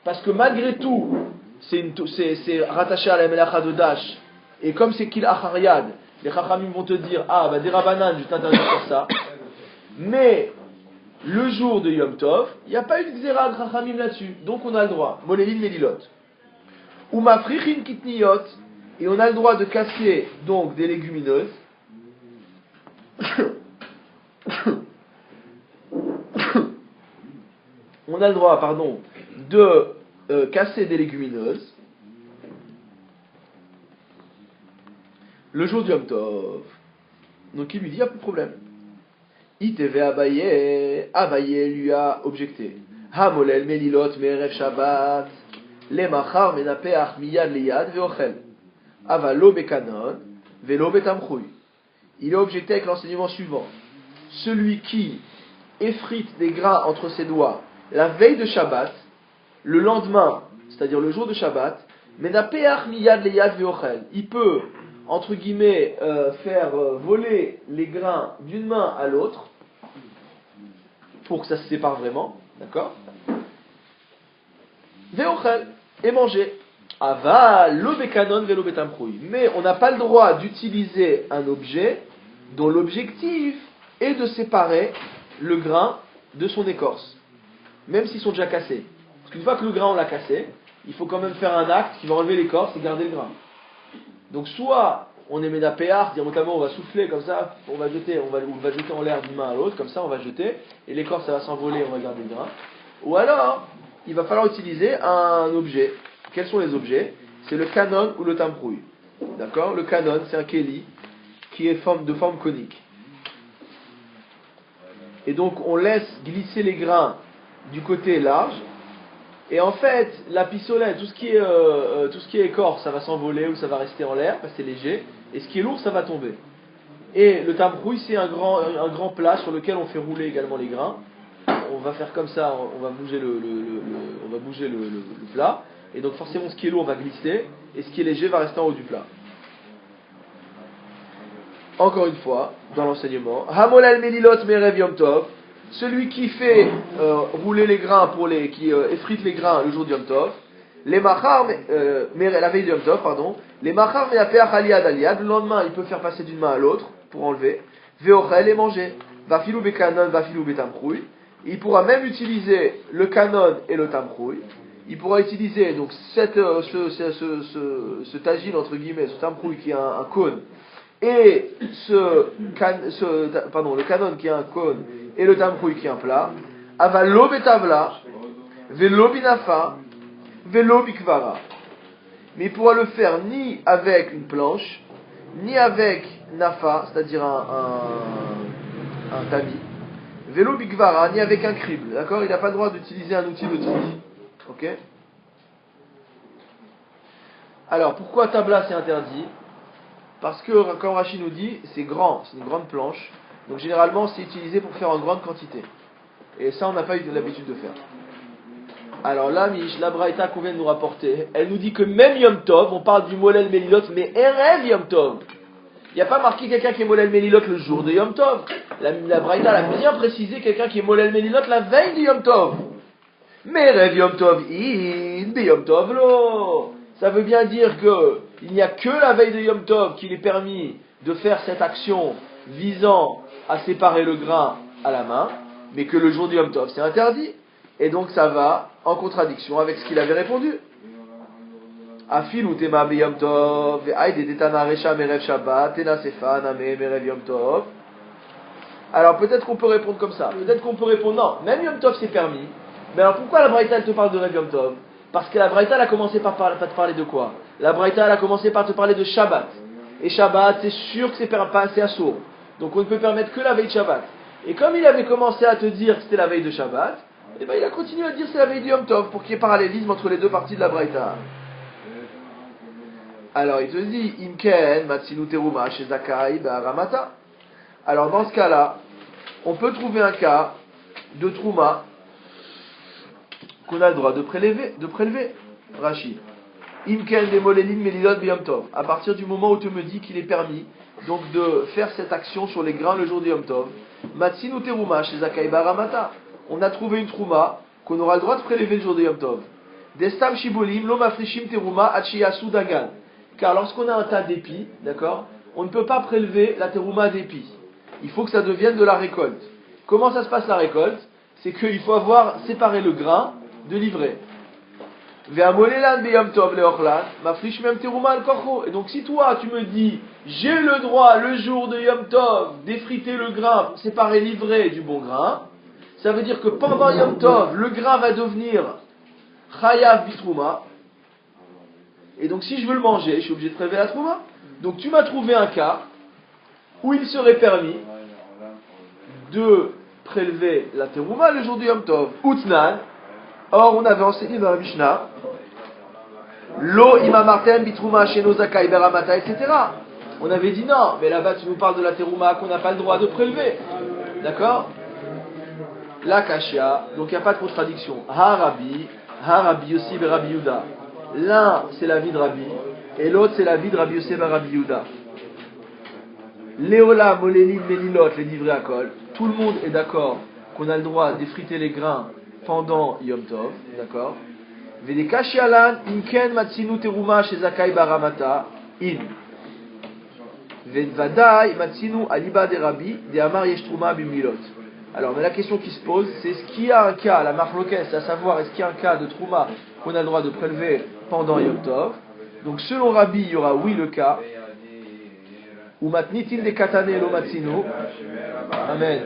parce que malgré tout, c'est rattaché à la melacha de Dash. Et comme c'est kil achar yad, les chachamim vont te dire, derabanan, je t'interdis de faire ça. Mais le jour de Yom Tov, il n'y a pas eu de xéra de chachamim là-dessus. Donc on a le droit. Molélin melilot. Ou mafrichin kitniyot, et on a le droit de casser donc des légumineuses. On a le droit, de casser des légumineuses le jour du Yom Tov. Donc il lui dit, il n'y a pas de problème. Iteve Abaye lui a objecté. Hamolel melilot me'erev Shabbat. Lemachar menapeach miyad liyad ve'ochel. Avalo bekanon velo betamchui. Il a objecté avec l'enseignement suivant. Celui qui effrite des grains entre ses doigts la veille de Shabbat, le lendemain, c'est-à-dire le jour de Shabbat, menapeach miyad liyad ve'ochel. Il peut, entre guillemets, faire voler les grains d'une main à l'autre pour que ça se sépare vraiment, d'accord? Ve'ochel, et manger. Aval, lo bekanon velo betamchui. Mais on n'a pas le droit d'utiliser un objet dont l'objectif est de séparer le grain de son écorce, même s'ils sont déjà cassés. Parce qu'une fois que le grain on l'a cassé, il faut quand même faire un acte qui va enlever l'écorce et garder le grain. Donc soit on est ménapéar, dire notamment on va souffler comme ça, on va jeter en l'air d'une main à l'autre, comme ça on va jeter, et l'écorce ça va s'envoler, on va garder le grain. Ou alors, il va falloir utiliser un objet. Quels sont les objets? C'est le canon ou le tamproui. D'accord? Le canon, c'est un keli qui est de forme conique. Et donc on laisse glisser les grains du côté large. Et en fait, la pistolette, tout ce qui est écorce, ça va s'envoler ou ça va rester en l'air parce que c'est léger. Et ce qui est lourd, ça va tomber. Et le tamproui, c'est un grand plat sur lequel on fait rouler également les grains. On va faire comme ça, on va bouger le plat. Et donc forcément, ce qui est lourd va glisser. Et ce qui est léger va rester en haut du plat. Encore une fois, dans l'enseignement, Hamolel melilot merev yom tov. Celui qui fait rouler les grains qui effrite les grains le jour du Yom Tov, les machar, la veille du Yom Tov, pardon, les machar me'apeach aliyad aliyad, le lendemain il peut faire passer d'une main à l'autre pour enlever, ve'ochel et manger, vafilou bekanon, vafilou betamchui, il pourra même utiliser le canon et le tamchui, il pourra utiliser donc ce tagine entre guillemets, ce tamchui qui est un cône, et le canon qui est un cône, et le tamchui qui est un plat, avalo betavla, velo binafa, velo bikvara. Mais il pourra le faire ni avec une planche, ni avec nafa, c'est-à-dire un tamis, velo bikvara, ni avec un crible. D'accord? Il n'a pas le droit d'utiliser un outil de tri. Ok? Alors, pourquoi tabla c'est interdit? Parce que, comme Rashi nous dit, c'est grand, c'est une grande planche. Donc généralement, c'est utilisé pour faire en grande quantité. Et ça, on n'a pas eu l'habitude de faire. Alors là, la braïta qu'on vient de nous rapporter, elle nous dit que même Yom Tov, on parle du molel melilot, mais Erev Yom Tov. Il n'y a pas marqué quelqu'un qui est molel melilot le jour de Yom Tov. La braïta a bien précisé quelqu'un qui est molel melilot la veille de Yom Tov. Mais Erev Yom Tov, de Yom Tov lo. Ça veut bien dire que il n'y a que la veille de Yom Tov qu'il est permis de faire cette action visant à séparer le grain à la main, mais que le jour du Yom Tov c'est interdit. Et donc ça va en contradiction avec ce qu'il avait répondu. Afil ou tema b'yom tov, ve'aïd detana recha merev shabbat, tena sefa name merev yom tov. Alors peut-être qu'on peut répondre comme ça. Peut-être qu'on peut répondre non, même yom tov c'est permis. Mais alors pourquoi la Braïta elle te parle de Rev Yom Tov? Parce que la Braïta elle a commencé par te parler de quoi? La Braïta elle a commencé par te parler de Shabbat. Et Shabbat c'est sûr que c'est pas assez assourd. Donc on ne peut permettre que la veille de Shabbat. Et comme il avait commencé à te dire que c'était la veille de Shabbat, et ben il a continué à dire que c'est la veille de Yom Tov pour qu'il y ait parallélisme entre les deux parties de la Braïta. Alors il te dit Imken Matsinu Teruma chez Zakai Ramata. Alors dans ce cas-là, on peut trouver un cas de Trouma qu'on a le droit de prélever. Rachid. Imken de Molelim Melilot B'Yom Tov. À partir du moment où tu me dis qu'il est permis donc de faire cette action sur les grains le jour de Yom Tov, Matsinu Teruma chez Zakai Baramata. On a trouvé une Trouma qu'on aura le droit de prélever le jour de Yom Tov. Destam Shibolim Lo Mafrishim Teruma Achiyasu Dagan. Car lorsqu'on a un tas d'épis, d'accord, on ne peut pas prélever la Teruma d'épis. Il faut que ça devienne de la récolte. Comment ça se passe la récolte? C'est qu'il faut avoir séparé le grain de l'ivraie. Et donc si toi tu me dis j'ai le droit le jour de Yom Tov d'effriter le grain pour séparer l'ivraie du bon grain, ça veut dire que pendant Yom Tov le grain va devenir chayav bitrouma, et donc si je veux le manger je suis obligé de prélever la trouma. Donc tu m'as trouvé un cas où il serait permis de prélever la terouma le jour du Yom Tov. Utnan. Or, on avait enseigné dans la Mishnah, Lo imamartem bitrouma sheno zakai beramata, etc. On avait dit non, mais là-bas tu nous parles de la terouma qu'on n'a pas le droit de prélever. D'accord? La kashia, donc il n'y a pas de contradiction. Rabbi Yossi et Rabbi Yuda. L'un c'est la vie de Rabbi, et l'autre c'est la vie de Rabbi Yossi et Rabbi Yuda. Léola, Molélim, Mélilot, les livrés à col. Tout le monde est d'accord qu'on a le droit d'effriter les grains pendant Yom Tov, d'accord? Vedekashi alan, inken matsinu teruma chez Zakai baramata, in. Vedvadai matsinu aliba de Rabbi, de Amar yeshtruma bimilot. Alors, mais la question qui se pose, c'est est-ce qu'il y a un cas, la marloquette, à savoir, est-ce qu'il y a un cas de trouma qu'on a le droit de prélever pendant Yom Tov? Donc, selon Rabbi, il y aura oui le cas. Ou matnitin de katane lo matsinu. Amen.